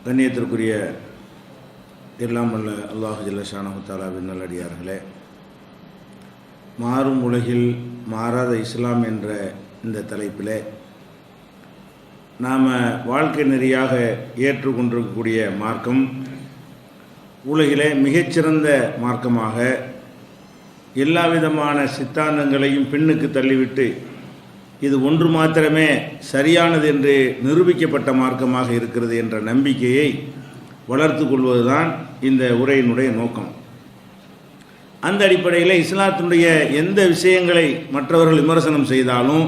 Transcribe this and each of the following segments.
கண்ணியத்திற்குரிய எல்லாம் வல்ல அல்லாஹு ஜல்ல ஷானஹு தஆலாவின் நல்லடியார்களே, மாறும் உலகில் மாறாத இஸ்லாம் என்ற இந்த தலைப்பில் நாம் வாழ்க்கை நெறியாக ஏற்றுக்கொண்டிருக்கக்கூடிய மார்க்கம் உலகிலே மிகச்சிறந்த மார்க்கமாக எல்லா விதமான சித்தாந்தங்களையும் பின்னுக்கு தள்ளிவிட்டு இது ஒன்று மாத்திரமே சரியானது என்று நிரூபிக்கப்பட்ட மார்க்கமாக இருக்கிறது என்ற நம்பிக்கையை வளர்த்து கொள்வதுதான் இந்த உரையினுடைய நோக்கம். அந்த அடிப்படையில் இஸ்லாத்தினுடைய எந்த விஷயங்களை மற்றவர்கள் விமர்சனம் செய்தாலும்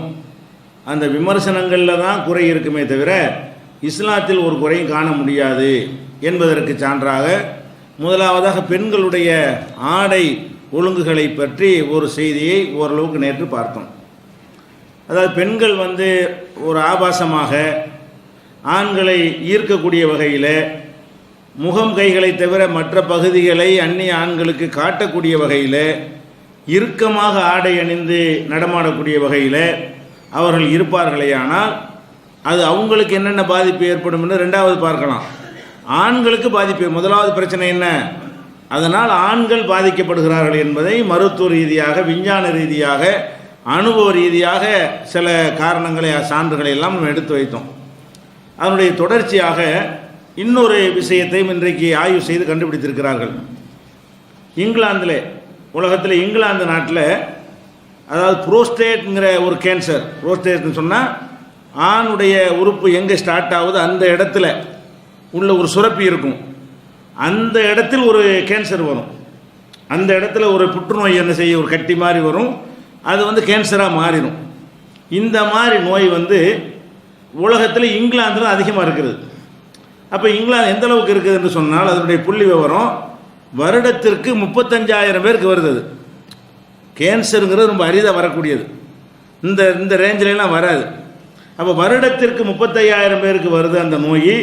அந்த விமர்சனங்களில் தான் குறை இருக்குமே தவிர இஸ்லாத்தில் ஒரு குறையும் காண முடியாது என்பதற்கு சான்றாக முதலாவதாக பெண்களுடைய ஆடை ஒழுங்குகளை பற்றி ஒரு செய்தியை ஓரளவுக்கு நேற்று பார்த்தோம். அதாவது பெண்கள் ஒரு ஆபாசமாக ஆண்களை ஈர்க்கக்கூடிய வகையில் முகம் கைகளை தவிர மற்ற பகுதிகளை அந்நிய ஆண்களுக்கு காட்டக்கூடிய வகையில் இறுக்கமாக ஆடை அணிந்து நடமாடக்கூடிய வகையில் அவர்கள் இருப்பார்களேயானால் அது அவங்களுக்கு என்னென்ன பாதிப்பு ஏற்படும் என்று ரெண்டாவது பார்க்கலாம். ஆண்களுக்கு பாதிப்பு, முதலாவது பிரச்சனை என்ன, அதனால் ஆண்கள் பாதிக்கப்படுகிறார்கள் என்பதை மருத்துவ ரீதியாக, விஞ்ஞான ரீதியாக, அனுபவ ரீதியாக சில காரணங்களை, சான்றுகளை எல்லாம் நம்ம எடுத்து வைத்தோம். அதனுடைய தொடர்ச்சியாக இன்னொரு விஷயத்தையும் இன்றைக்கு ஆய்வு செய்து கண்டுபிடித்திருக்கிறார்கள். இங்கிலாந்தில், உலகத்தில் இங்கிலாந்து நாட்டில், அதாவது புரோஸ்டேட்ங்கிற ஒரு கேன்சர், புரோஸ்டேட்னு சொன்னால் ஆணுடைய உறுப்பு எங்கே ஸ்டார்ட் ஆகுது அந்த இடத்துல உள்ள ஒரு சுரப்பி இருக்கும், அந்த இடத்தில் ஒரு கேன்சர் வரும். அந்த இடத்துல ஒரு புற்றுநோய் என்ன செய்ய, ஒரு கட்டி மாதிரி வரும், அது கேன்சராக மாறிடும். இந்த மாதிரி நோய் உலகத்தில் இங்கிலாந்தில் அதிகமாக இருக்குது. அப்போ இங்கிலாந்து எந்த அளவுக்கு இருக்குது என்று சொன்னால் அதனுடைய புள்ளி விவரம் வருடத்திற்கு 35,000 பேருக்கு வருது. அது கேன்சருங்கிறது ரொம்ப அரிதாக வரக்கூடியது, இந்த ரேஞ்சிலெலாம் வராது. அப்போ வருடத்திற்கு 35,000 பேருக்கு வருது அந்த நோய்.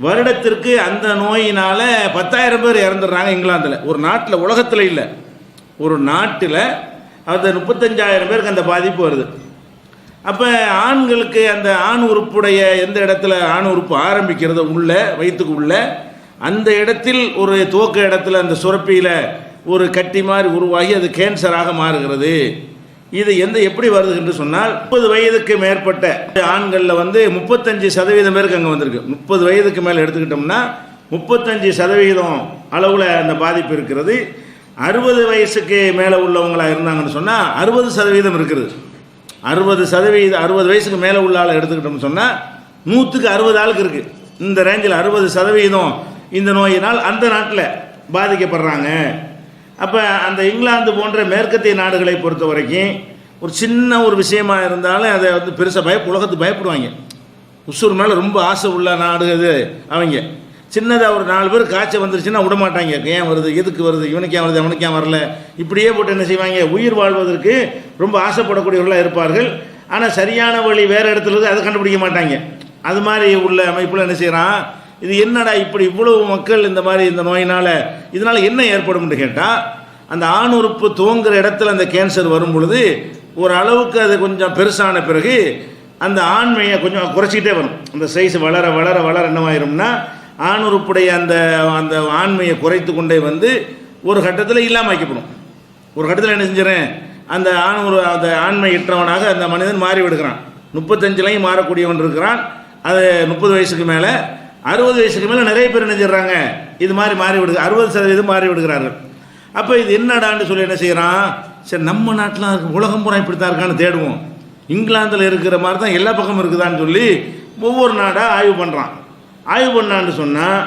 வருடத்திற்கு அந்த நோயினால் 10,000 பேர் இறந்துடுறாங்க இங்கிலாந்தில். ஒரு நாட்டில், உலகத்தில் இல்லை, ஒரு நாட்டில் அந்த 35,000 பேருக்கு அந்த பாதிப்பு வருது. அப்போ ஆண்களுக்கு அந்த ஆண் உறுப்புடைய எந்த இடத்துல ஆண் உறுப்பு ஆரம்பிக்கிறது, உள்ள வயிற்றுக்கு உள்ள அந்த இடத்தில் ஒரு துவக்க இடத்துல அந்த சுரப்பியில் ஒரு கட்டி மாதிரி உருவாகி அது கேன்சராக மாறுகிறது. இது எப்படி வருது என்று சொன்னால் 30 வயதுக்கு மேற்பட்ட ஆண்களில் 35% பேருக்கு அங்கே வந்திருக்கு. 30 வயதுக்கு மேலே எடுத்துக்கிட்டோம்னா 35% அளவில் அந்த பாதிப்பு இருக்கிறது. 60 வயசுக்கு மேலே உள்ளவங்களாக இருந்தாங்கன்னு சொன்னால் 60% இருக்கிறது. 60 வயசுக்கு மேலே உள்ள ஆளை எடுத்துக்கிட்டோம்னு சொன்னால் 100க்கு 60 ஆளுக்கு இருக்குது. இந்த ரேஞ்சில் 60% இந்த நோயினால் அந்த நாட்டில் பாதிக்கப்படுறாங்க. அப்போ அந்த இங்கிலாந்து போன்ற மேற்கத்திய நாடுகளை பொறுத்த வரைக்கும் ஒரு சின்ன ஒரு விஷயமா இருந்தாலும் அதை பெருசாக உலகத்துக்கு பயப்படுவாங்க. உசூர் மேலே ரொம்ப ஆசை உள்ள நாடு அது. அவங்க சின்னதாக ஒரு 4 பேர் காய்ச்சல் வந்துருச்சுன்னா விட மாட்டாங்க. ஏன் வருது, எதுக்கு வருது, இவனுக்கு ஏன் வருது, அவனுக்கு ஏன் வரல, இப்படியே போட்டு என்ன செய்வாங்க, உயிர் வாழ்வதற்கு ரொம்ப ஆசைப்படக்கூடியவர்களாக இருப்பார்கள். ஆனால் சரியான வழி வேறு இடத்துல இருந்து அதை கண்டுபிடிக்க மாட்டாங்க. அது மாதிரி உள்ள அமைப்பில் என்ன செய்கிறான், இது என்னடா இப்படி இவ்வளவு மக்கள் இந்த மாதிரி இந்த நோயினால் இதனால் என்ன ஏற்படும் கேட்டால், அந்த ஆண் உறுப்பு துவங்குற இடத்துல அந்த கேன்சர் வரும் பொழுது ஒரு அளவுக்கு அது கொஞ்சம் பெருசான பிறகு அந்த ஆண்மையை கொஞ்சம் குறைச்சிக்கிட்டே வரும். அந்த சைஸ் வளர வளர வளர என்னவாயிரும்னா ஆண் உறுப்புடைய அந்த அந்த ஆண்மையை குறைத்து கொண்டே ஒரு கட்டத்தில் இல்லாமல் வைக்கப்படும். ஒரு கட்டத்தில் என்ன செஞ்சிடறேன், அந்த அந்த ஆண்மை இற்றவனாக அந்த மனிதன் மாறி விடுகிறான். 35லையும் மாறக்கூடியவன் இருக்கிறான். அது 30 வயசுக்கு மேலே, 60 வயசுக்கு மேலே நிறைய பேர் நினைச்சிடுறாங்க, இது மாதிரி மாறி விடுது, 60% மாறி விடுகிறார்கள். அப்போ இது என்னடான்னு சொல்லி என்ன செய்கிறான், சரி நம்ம நாட்டில் உலகம் பூரா இப்படி தான் இருக்கான்னு தேடுவோம், இங்கிலாந்தில் இருக்கிற மாதிரி தான் எல்லா பக்கமும் இருக்குதான்னு சொல்லி ஒவ்வொரு நாடாக ஆய்வு பண்ணுறான். ஆய்வு பண்ணான்னு சொன்னால்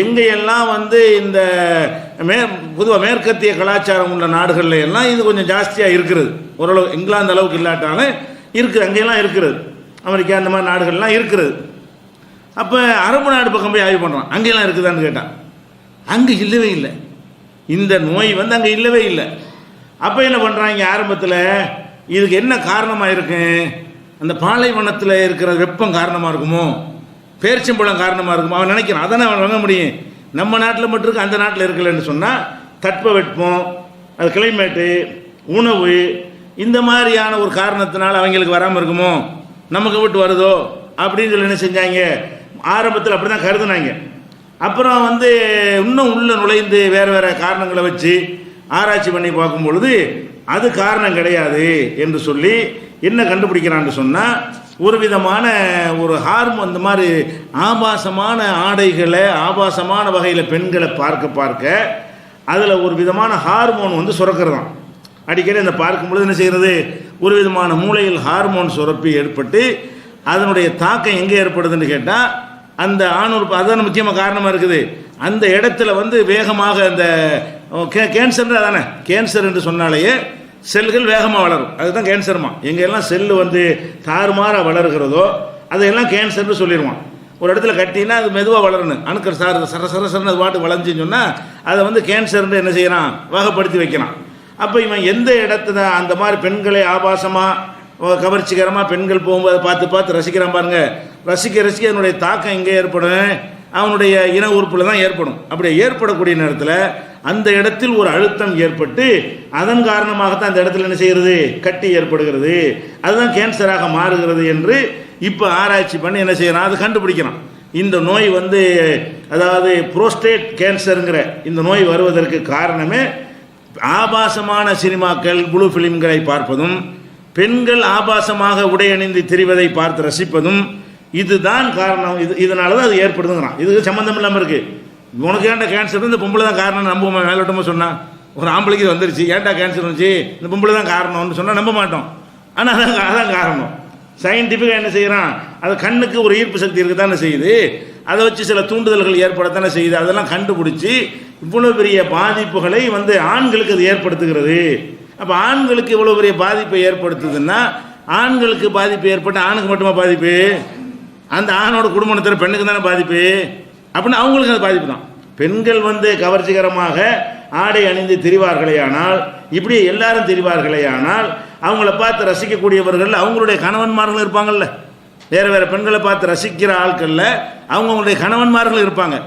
எங்கெல்லாம் இந்த பொதுவாக மேற்கத்திய கலாச்சாரம் உள்ள நாடுகளில் எல்லாம் இது கொஞ்சம் ஜாஸ்தியாக இருக்கிறது. ஓரளவு இங்கிலாந்து அளவுக்கு இல்லாட்டாலும் இருக்குது, அங்கெல்லாம் இருக்கிறது. அமெரிக்கா அந்த மாதிரி நாடுகள்லாம் இருக்கிறது. அப்போ அரபு நாடு பக்கம் போய் ஆய்வு பண்ணுறான், அங்கெல்லாம் இருக்குதான்னு கேட்டான். அங்கே இல்லவே இல்லை, இந்த நோய் அங்கே இல்லவே இல்லை. அப்போ என்ன பண்ணுறாங்க, ஆரம்பத்தில் இதுக்கு என்ன காரணமாக இருக்கு, அந்த பாலைவனத்தில் இருக்கிற வெப்பம் காரணமாக இருக்குமோ, பேரிச்சம்பழம் காரணமாக இருக்குமோ, அவன் நினைக்கிறான். அதானே அவன் வாங்க முடியும், நம்ம நாட்டில் மட்டும் இருக்கு, அந்த நாட்டில் இருக்கலன்னு சொன்னால் தட்பவெப்பம், அது கிளைமேட்டு, உணவு, இந்த மாதிரியான ஒரு காரணத்தினால அவங்களுக்கு வராமல் இருக்குமோ, நமக்கு விட்டு வருதோ அப்படின்னு சொல்லி என்ன செஞ்சாங்க, ஆரம்பத்தில் அப்படி தான் கருதுனாங்க. அப்புறம் வந்து இன்னும் உள்ள நுழைந்து வேறு வேறு காரணங்களை வச்சு ஆராய்ச்சி பண்ணி பார்க்கும் பொழுது அது காரணம் கிடையாது என்று சொல்லி என்ன கண்டுபிடிக்கிறான்னு சொன்னால், ஒரு விதமான ஒரு ஹார்மோன், இந்த மாதிரி ஆபாசமான ஆடைகளை ஆபாசமான வகையில் பெண்களை பார்க்க பார்க்க அதில் ஒரு விதமான ஹார்மோன் வந்து சுரக்கிறதாம். அடிக்கடி அந்த பார்க்கும் பொழுது என்ன செய்கிறது, ஒரு விதமான மூளையில் ஹார்மோன் சுரப்பி ஏற்பட்டு அதனுடைய தாக்கம் எங்கே ஏற்படுதுன்னு கேட்டால் அந்த ஆணுறுப்பு, அதுதான் முக்கியமாக காரணமாக இருக்குது. அந்த இடத்துல வந்து வேகமாக அந்த கேன்சர் அதானே, கேன்சர் என்று சொன்னாலேயே செல்கள் வேகமாக வளரும், அதுதான் கேன்சருமா. எங்கெல்லாம் செல்லு வந்து தாறுமாறாக வளர்கிறதோ அதையெல்லாம் கேன்சர்னு சொல்லிடுவான். ஒரு இடத்துல கட்டினா அது மெதுவாக வளரணும், அணுக்கள் சரசரன்னு அது பாட்டு வளர்ந்துன்னு சொன்னால் அதை வந்து கேன்சர்னு என்ன செய்யறான், வகைப்படுத்தி வைக்கிறான். அப்போ இவன் எந்த இடத்துல அந்த மாதிரி பெண்களை ஆபாசமாக கவர்ச்சிகரமாக பெண்கள் போகும்போது பார்த்து பார்த்து ரசிக்கிறான் பாருங்க, ரசிக்க ரசிக்க அதனுடைய தாக்கம் எங்கே ஏற்படும், அவனுடைய இன உறுப்பில் தான் ஏற்படும். அப்படி ஏற்படக்கூடிய நேரத்தில் அந்த இடத்தில் ஒரு அழுத்தம் ஏற்பட்டு அதன் காரணமாகத்தான் அந்த இடத்துல என்ன செய்கிறது, கட்டி ஏற்படுகிறது, அதுதான் கேன்சராக மாறுகிறது என்று இப்போ ஆராய்ச்சி பண்ணி என்ன செய்யறான், அது கண்டுபிடிக்கிறான். இந்த நோய் வந்து அதாவது புரோஸ்டேட் கேன்சருங்கிற இந்த நோய் வருவதற்கு காரணமே ஆபாசமான சினிமாக்கள் ப்ளூ ஃபிலிம்களை பார்ப்பதும் பெண்கள் ஆபாசமாக உடை அணிந்து திரிவதை பார்த்து ரசிப்பதும் இதுதான் காரணம். இதனால தான் அது ஏற்படுதுங்கிறான். இதுக்கு சம்மந்தம் இல்லாமல் இருக்கு. உனக்கு ஏன்டா கேன்சர், இந்த பொம்பளை தான் காரணம் நம்புவோமா? மேலோட்டமாக சொன்னால் ஒரு ஆம்பளைக்கு இது வந்துருச்சு, ஏன்டா கேன்சர் வந்துச்சு, இந்த பொம்பளை தான் காரணம்னு சொன்னால் நம்ப மாட்டோம். ஆனால் அதான் காரணம். சயின்டிஃபிக்காக என்ன செய்கிறான், அது கண்ணுக்கு ஒரு ஈர்ப்பு சக்தி இருக்குது தானே செய்யுது, அதை வச்சு சில தூண்டுதல்கள் ஏற்படத்தானே செய்யுது. அதெல்லாம் கண்டுபிடிச்சி இவ்வளோ பெரிய பாதிப்புகளை வந்து ஆண்களுக்கு அது ஏற்படுத்துகிறது. அப்போ ஆண்களுக்கு இவ்வளோ பெரிய பாதிப்பை ஏற்படுத்துதுன்னா ஆண்களுக்கு பாதிப்பு ஏற்பட்ட ஆணுக்கு மட்டுமா பாதிப்பு, அந்த ஆணோட குடும்பத்தில் பெண்ணுக்கு தானே பாதிப்பு. அப்படின்னு அவங்களுக்கு அது பாதிப்பு தான். பெண்கள் வந்து கவர்ச்சிகரமாக ஆடை அணிந்து திரிவார்களே ஆனால், இப்படி எல்லாரும் திரிவார்களே ஆனால் அவங்கள பார்த்து ரசிக்கக்கூடியவர்கள் அவங்களுடைய கணவன்மார்கள் இருப்பாங்கல்ல, வேறு வேறு பெண்களை பார்த்து ரசிக்கிற ஆட்களில் அவங்களுடைய கணவன்மார்கள் இருப்பாங்க.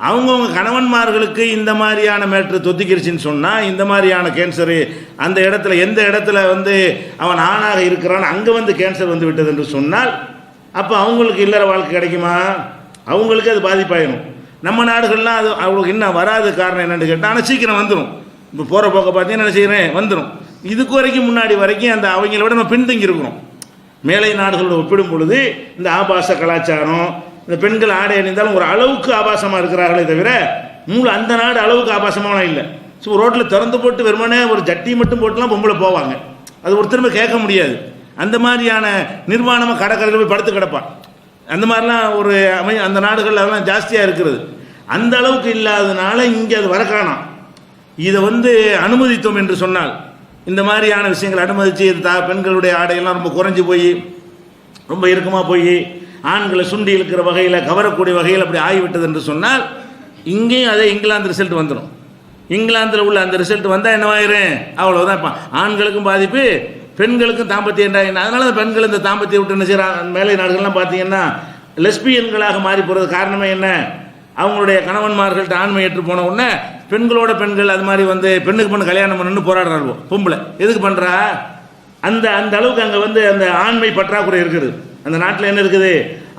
அவங்கவுங்க கணவன்மார்களுக்கு இந்த மாதிரியான மேட்ரு தொத்திக்கிருச்சின்னு சொன்னால், இந்த மாதிரியான கேன்சரு அந்த இடத்துல எந்த இடத்துல வந்து அவன் ஆணாக இருக்கிறான் அங்கே வந்து கேன்சர் வந்து விட்டது என்று சொன்னால், அப்போ அவங்களுக்கு இல்லற வாழ்க்கை கிடைக்குமா? அவங்களுக்கு அது பாதிப்பாயிடும். நம்ம நாடுகள்லாம் அது அவங்களுக்கு இன்னும் வராது. காரணம் என்னென்னு கேட்டால், ஆனால் சீக்கிரம் வந்துடும். இப்போ போகிற போக்க பார்த்தீங்கன்னா என்ன செய்கிறேன், வந்துடும். இதுக்கு வரைக்கும் முன்னாடி வரைக்கும் அந்த அவங்கள விட நம்ம பின்தங்கி இருக்கிறோம். மேலை நாடுகளோட ஒப்பிடும் பொழுது இந்த ஆபாச கலாச்சாரம், இந்த பெண்கள் ஆடை அணிந்தாலும் ஒரு அளவுக்கு ஆபாசமாக இருக்கிறார்களே தவிர அந்த நாடு அளவுக்கு ஆபாசமான இல்லை. ஸோ ரோட்டில் திறந்து போட்டு வெறுமனே ஒரு ஜட்டி மட்டும் போட்டுலாம் பொம்பளை போவாங்க, அது ஒருத்தருமே கேட்க முடியாது. அந்த மாதிரியான நிர்வாணமாக கடற்கரையில் போய் படுத்து கிடப்பான். அந்த மாதிரிலாம் ஒரு அந்த நாடுகள் அதெல்லாம் ஜாஸ்தியாக இருக்கிறது. அந்த அளவுக்கு இல்லாததுனால இங்கே அது வர காணோம். இதை வந்து அனுமதித்தோம் என்று சொன்னால், இந்த மாதிரியான விஷயங்களை அனுமதித்து பெண்களுடைய ஆடையெல்லாம் ரொம்ப குறைஞ்சி போய் ரொம்ப இறுக்கமாக போய் ஆண்களை சுண்டி இழுக்கிற வகையில் கவரக்கூடிய வகையில் அப்படி ஆகிவிட்டது என்று சொன்னால், இங்கேயும் அதே இங்கிலாந்து ரிசல்ட் வந்துடும். இங்கிலாந்தில் உள்ள அந்த ரிசல்ட் வந்தால் என்னவாயிரும், அவ்வளோதான். இப்போ ஆண்களுக்கும் பாதிப்பு, பெண்களுக்கும் தாம்பத்தியம். அதனால பெண்கள் இந்த தாம்பத்தியம் விட்டு என்ன செய்கிறாங்க, மேலை நாடுகள்லாம் பார்த்தீங்கன்னா லெஸ்பியன்களாக மாறி போகிறது காரணமே என்ன, அவங்களுடைய கணவன்மார்கள்ட்ட ஆண்மை ஏற்று போன உடனே பெண்களோட பெண்கள் அது மாதிரி வந்து பெண்ணுக்கு பெண்ணு கல்யாணம் பண்ணணும்னு போராடுறாரு. பொம்பளை எதுக்கு பண்ணுறா, அந்த அந்த அளவுக்கு அங்கே வந்து அந்த ஆண்மை பற்றாக்குறை இருக்குது. அந்த நாட்டில் என்ன இருக்குது,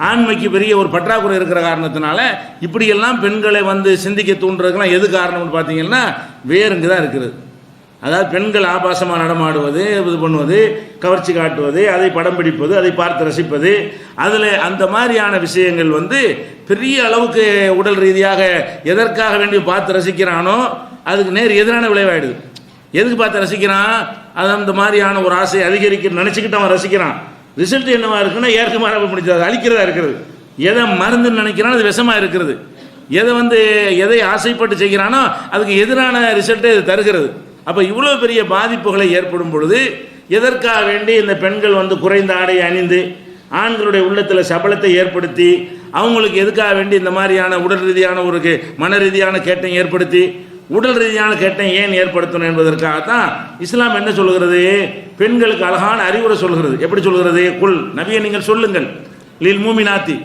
ஆண்மைக்கு பெரிய ஒரு பற்றாக்குறை இருக்கிற காரணத்தினால இப்படியெல்லாம் பெண்களை வந்து சிந்திக்க தூண்டுறதுக்கெல்லாம் எது காரணம்னு பார்த்தீங்கன்னா வேறுங்க தான் இருக்குது. அதாவது பெண்கள் ஆபாசமாக நடமாடுவது, இது பண்ணுவது, கவர்ச்சி காட்டுவது, அதை படம் பிடிப்பது, அதை பார்த்து ரசிப்பது, அதில் அந்த மாதிரியான விஷயங்கள் வந்து பெரிய அளவுக்கு உடல் ரீதியாக எதற்காக வேண்டி பார்த்து ரசிக்கிறானோ அதுக்கு நேர் எதிரான விளைவாயிடுது. எதுக்கு பார்த்து ரசிக்கிறான், அது அந்த மாதிரியான ஒரு ஆசை அதிகரிக்க நினச்சிக்கிட்டு அவன் ரசிக்கிறான். ரிசல்ட் என்னவா இருக்குன்னா ஏற்க மாறாக முடிச்சது, அழிக்கிறதா இருக்கிறது. எதை மருந்துன்னு நினைக்கிறானோ அது விஷமாக இருக்கிறது. எதை வந்து எதை ஆசைப்பட்டு செய்கிறானோ அதுக்கு எதிரான ரிசல்ட்டை இது தருகிறது. அப்போ இவ்வளோ பெரிய பாதிப்புகளை ஏற்படும் பொழுது எதற்காக வேண்டி இந்த பெண்கள் வந்து குறைந்த ஆடையை அணிந்து ஆண்களுடைய உள்ளத்தில் சபலத்தை ஏற்படுத்தி அவங்களுக்கு எதுக்காக வேண்டி இந்த மாதிரியான உடல் ரீதியான ஒரு மன ரீதியான கேட்டை ஏற்படுத்தி உடல் ரீதியான கேட்டை ஏன் ஏற்படுத்தணும் என்பதற்காகத்தான் இஸ்லாம் என்ன சொல்கிறது, பெண்களுக்கு அழகான அறிவுரை சொல்கிறது. எப்படி சொல்கிறது, குல் நபியை நீங்கள் சொல்லுங்கள், லில் மூமினாத்தி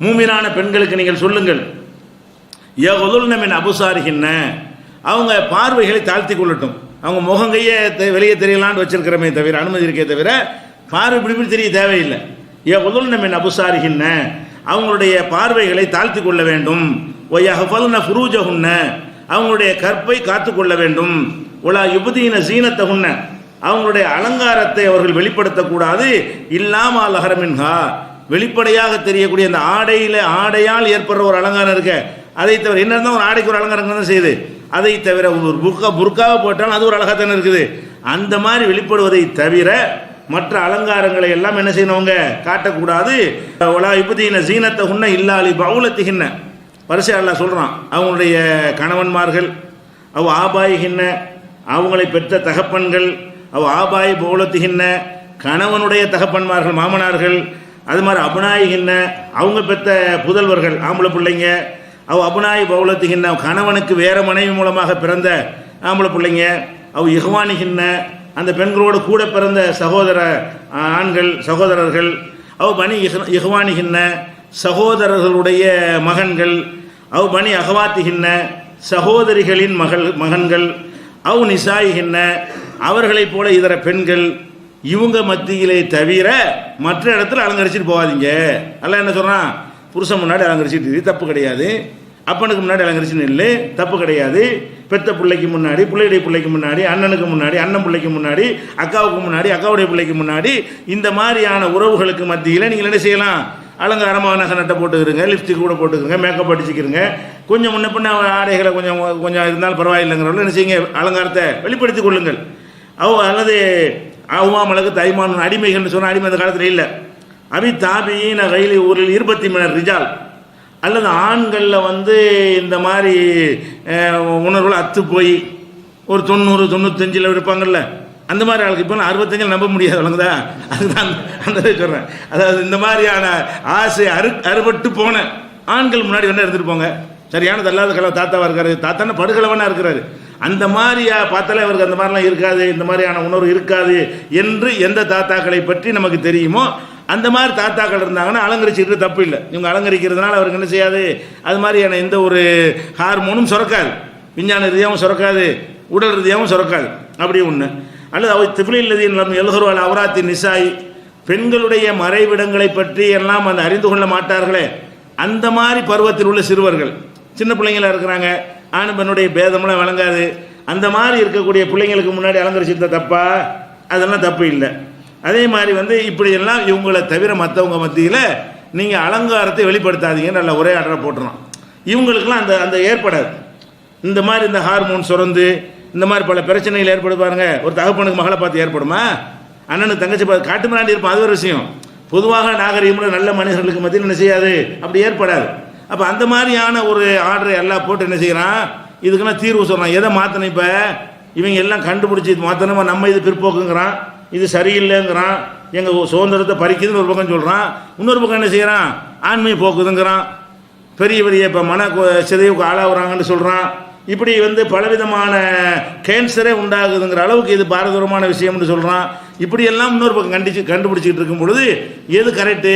மூமினான பெண்களுக்கு நீங்கள் சொல்லுங்கள், யகுதுல்ன மின் அபுசாரிஹின்ன அவங்க பார்வைகளை தாழ்த்தி கொள்ளட்டும். அவங்க முகங்கையே வெளியே தெரியலான்னு வச்சிருக்கிறமே தவிர, அனுமதி இருக்கே தவிர பார்வை இப்படி தெரிய தேவையில்லை. யகுதுல்ன மின் அபுசாரிஹின்ன அவங்களுடைய பார்வைகளை தாழ்த்தி கொள்ள வேண்டும். ஒயஹஃபல்ன ஃபுரூஜஹுன்ன, அவங்களுடைய கற்பை காத்து கொள்ள வேண்டும். ஒலா யுபதீன ஸீனத்தஹுன்ன, அவங்களுடைய அலங்காரத்தை அவர்கள் வெளிப்படுத்தக்கூடாது. இல்லாமல் அஹரமின்ஹா, வெளிப்படையாக தெரியக்கூடிய அந்த ஆடையால் ஏற்படுற ஒரு அலங்காரம் இருக்க, அதை தவிர என்ன இருந்தால் ஒரு ஆடைக்கு ஒரு அலங்காரம் தான் செய்யுது, அதை தவிர ஒரு புர்காவை போட்டாலும் அது ஒரு அழகாக தானே இருக்குது. அந்த மாதிரி வெளிப்படுவதை தவிர மற்ற அலங்காரங்களை எல்லாம் என்ன செய்யணுங்க, காட்டக்கூடாது. ஒலா யுபதீன ஸீனத்தஹுன்ன இல்லாலி பவுலத்திஹின்ன, வரிசை அல்லாஹ் சொல்கிறான். அவங்களுடைய கணவன்மார்கள், அவ் ஆபாயிகின்ன, அவங்களை பெற்ற தகப்பன்கள், அவ் ஆபாய் பௌலத்திகின்ன, கணவனுடைய தகப்பன்மார்கள் மாமனார்கள், அது மாதிரி அபுநாயிகின்ன, அவங்க பெற்ற புதல்வர்கள் ஆம்பளை பிள்ளைங்க, அவ் அபுநாய் பௌலத்திகின்ன, கணவனுக்கு வேற மனைவி மூலமாக பிறந்த ஆம்பளை பிள்ளைங்க, அவ் இஹ்வானிகின்ன, அந்த பெண்களோடு கூட பிறந்த ஆண்கள் சகோதரர்கள், அவ் பனி இஹ்வானிகின்ன, சகோதரர்களுடைய மகன்கள், அவ் பனி அகவாத்திகின்ன, சகோதரிகளின் மகன்கள், அவ் நிசாயிகின்ன, அவர்களைப் போல இதர பெண்கள், இவங்க மத்தியிலே தவிர மற்ற இடத்துல அலங்கரிச்சிட்டு போகாதீங்க. அல்ல என்ன சொல்றான், புருஷன் முன்னாடி அலங்கரிச்சிட்டு தப்பு கிடையாது, அப்பனுக்கு முன்னாடி அலங்கரிச்சுன்னு இல்லை தப்பு கிடையாது, பெத்த பிள்ளைக்கு முன்னாடி, பிள்ளையுடைய பிள்ளைக்கு முன்னாடி, அண்ணனுக்கு முன்னாடி, அண்ணன் பிள்ளைக்கு முன்னாடி, அக்காவுக்கு முன்னாடி, அக்காவுடைய பிள்ளைக்கு முன்னாடி, இந்த மாதிரியான உறவுகளுக்கு மத்தியில் நீங்கள் என்ன செய்யலாம், அலங்காரமாக நகை நட்டை போட்டுக்கிறங்க, லிப்ஸ்டிக் கூட போட்டுக்கிறங்க, மேக்கப் அடிச்சுக்கிறங்க, கொஞ்சம் முன்ன பின்ன ஆடைகளை கொஞ்சம் இருந்தாலும் பரவாயில்லைங்கிறவங்க என்ன செய்யுங்க, அலங்காரத்தை வெளிப்படுத்திக் கொள்ளுங்கள். அல்லது அவுமாமலகு தைமான் அடிமைகள்னு சொன்னால் அடிமை அந்த காலத்தில் இல்லை. அபி தாபியின் கைலி ஊரில் 20 ரிஜால், அல்லது ஆண்களில் இந்த மாதிரி உணர்வுகள் அத்து போய் ஒரு 90-95 இருப்பாங்கள்ல, அந்த மாதிரி ஆளுக்கு இப்போ 65 நம்ப முடியாது வழங்குதா, அதுதான் அந்த சொல்கிறேன். அதாவது இந்த மாதிரியான ஆசை அறுபட்டு போன ஆண்கள் முன்னாடி வேணா இருந்துட்டு போங்க, சரியான தள்ளாத தாத்தாவாக இருக்காரு, தாத்தான படுகளவனாக இருக்கிறாரு, அந்த மாதிரியா பார்த்தாலே அவருக்கு அந்த மாதிரிலாம் இருக்காது, இந்த மாதிரியான உணர்வு இருக்காது என்று எந்த தாத்தாக்களை பற்றி நமக்கு தெரியுமோ அந்த மாதிரி தாத்தாக்கள் இருந்தாங்கன்னா அலங்கரிச்சுட்டு தப்பு இல்லை. இவங்க அலங்கரிக்கிறதுனால அவருக்கு என்ன செய்யாது, அது மாதிரியான எந்த ஒரு ஹார்மோனும் சுரக்காது, விஞ்ஞான ரீதியாகவும் சுரக்காது, உடல் ரீதியாகவும் சுரக்காது. அப்படி ஒன்று. அல்லது அவை திஃபிலில்லதீன் லம் யல்ஹரு அலா அவ்ராத்தின் நிசாய், பெண்களுடைய மறைவிடங்களை பற்றி எல்லாம் அந்த அறிந்து கொள்ள மாட்டார்களே, அந்த மாதிரி பருவத்தில் உள்ள சிறுவர்கள், சின்ன பிள்ளைங்களா இருக்கிறாங்க, ஆண் பெண்ணுடைய பேதமெல்லாம் வழங்காது, அந்த மாதிரி இருக்கக்கூடிய பிள்ளைங்களுக்கு முன்னாடி அலங்கரிச்சிருந்த தப்பா, அதெல்லாம் தப்பு இல்லை. அதே மாதிரி இப்படியெல்லாம் இவங்களை தவிர மற்றவங்க மத்தியில் நீங்கள் அலங்காரத்தை வெளிப்படுத்தாதீங்கன்னு நல்ல ஒரே ஆர்டரை போட்டுடலாம். இவங்களுக்கெல்லாம் அந்த அந்த ஏற்படாது. இந்த மாதிரி இந்த ஹார்மோன் சுரந்து இந்த மாதிரி பல பிரச்சனைகள் ஏற்படு பாருங்க. ஒரு தகப்பனுக்கு மகளை பார்த்து ஏற்படுமா, அண்ணனுக்கு தங்கச்சி பார்த்து காட்டு மிராண்டி இருப்பான், அது ஒரு விஷயம். பொதுவாக நாகரீகமுள்ள நல்ல மனிதர்களுக்கு மத்தியில் என்ன செய்யாது, அப்படி ஏற்படாது. அப்போ அந்த மாதிரியான ஒரு ஆர்டரை எல்லாம் போட்டு என்ன செய்கிறான், இதுக்குன்னா தீர்வு சொல்கிறான். எதை மாற்றணும், இப்போ இவங்க எல்லாம் கண்டுபிடிச்சி இது மாற்றணுமா, நம்ம இது பிற்போக்குங்கிறான், இது சரியில்லைங்கிறான், எங்கள் சுதந்திரத்தை பறிக்குதுன்னு ஒரு பக்கம் சொல்கிறான், இன்னொரு பக்கம் என்ன செய்கிறான், ஆண்மை போக்குதுங்கிறான், பெரிய பெரிய இப்போ மன சிதைவுக்கு ஆளாகிறாங்கன்னு சொல்கிறான். இப்படி பலவிதமான கேன்சரே உண்டாகுதுங்கிற அளவுக்கு இது பாரதூரமான விஷயம்னு சொல்கிறான். இப்படியெல்லாம் இன்னொரு பக்கம் கண்டுபிடிச்சிக்கிட்டு இருக்கும் பொழுது எது கரெக்டு,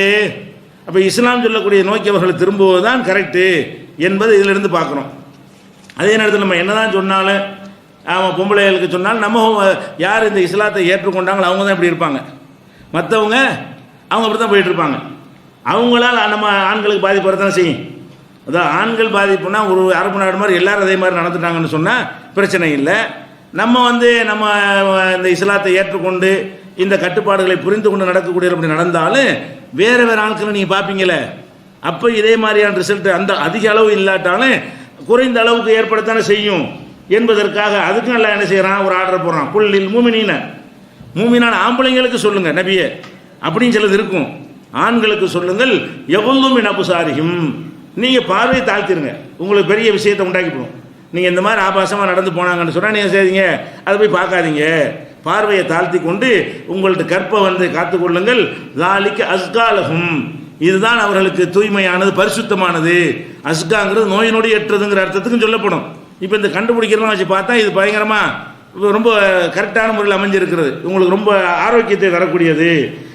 அப்போ இஸ்லாம் சொல்லக்கூடிய நோக்கி அவர்களை திரும்புவது தான் கரெக்டு என்பதை இதிலிருந்து பார்க்குறோம். அதே நேரத்தில் நம்ம என்ன தான் சொன்னாலும், அவன் பொம்பளைகளுக்கு சொன்னாலும் நம்ம யார் இந்த இஸ்லாத்தை ஏற்றுக்கொண்டாங்களோ அவங்க தான் இப்படி இருப்பாங்க, மற்றவங்க அவங்க அப்படி தான் போயிட்டுருப்பாங்க. அவங்களால் நம்ம ஆண்களுக்கு பாதிப்பு வரத்தானே செய்யும். அதான் ஆண்கள் பாதிப்புனா ஒரு அரபு நாடு மாதிரி எல்லாரும் அதே மாதிரி நடந்துட்டாங்கன்னு சொன்னால் பிரச்சனை இல்லை. நம்ம நம்ம இந்த இஸ்லாத்தை ஏற்றுக்கொண்டு இந்த கட்டுப்பாடுகளை புரிந்து கொண்டு நடக்கக்கூடிய அப்படி நடந்தாலும் வேறு ஆட்களை நீங்கள் பார்ப்பீங்களே, அப்போ இதே மாதிரியான ரிசல்ட் அந்த அதிக அளவு இல்லாட்டாலும் குறைந்த அளவுக்கு ஏற்படத்தானே செய்யும் என்பதற்காக அதுக்கு நல்லா என்ன செய்கிறான், ஒரு ஆர்டர் போடுறான். புல்லில் மூமினான ஆம்பளைங்களுக்கு சொல்லுங்க நபியே அப்படின்னு சிலது இருக்கும், ஆண்களுக்கு சொல்லுங்கள் எவ்வளவும் இனப்புசாரியும், நீங்கள் பார்வையை தாழ்த்திருங்க, உங்களுக்கு பெரிய விஷயத்தை உண்டாக்கி போடும். நீங்கள் இந்த மாதிரி ஆபாசமாக நடந்து போனாங்கன்னு சொன்னால் நீங்கள் செய்வீங்க, அதை போய் பார்க்காதீங்க, பார்வையை தாழ்த்தி கொண்டு உங்கள்ட்ட கற்பை காத்துக்கொள்ளுங்கள். லாலிக்கு அஸ்காலகும், இதுதான் அவர்களுக்கு தூய்மையானது பரிசுத்தமானது. அஸ்காங்கிறது நோய் நொடி ஏற்றதுங்கிற அர்த்தத்துக்கும் சொல்லப்படும். இப்போ இந்த கண்டுபிடிக்கிறதெல்லாம் வச்சு பார்த்தா இது பயங்கரமாக ரொம்ப கரெக்டான முறையில் அமைஞ்சிருக்கிறது, உங்களுக்கு ரொம்ப ஆரோக்கியத்தை தரக்கூடியது.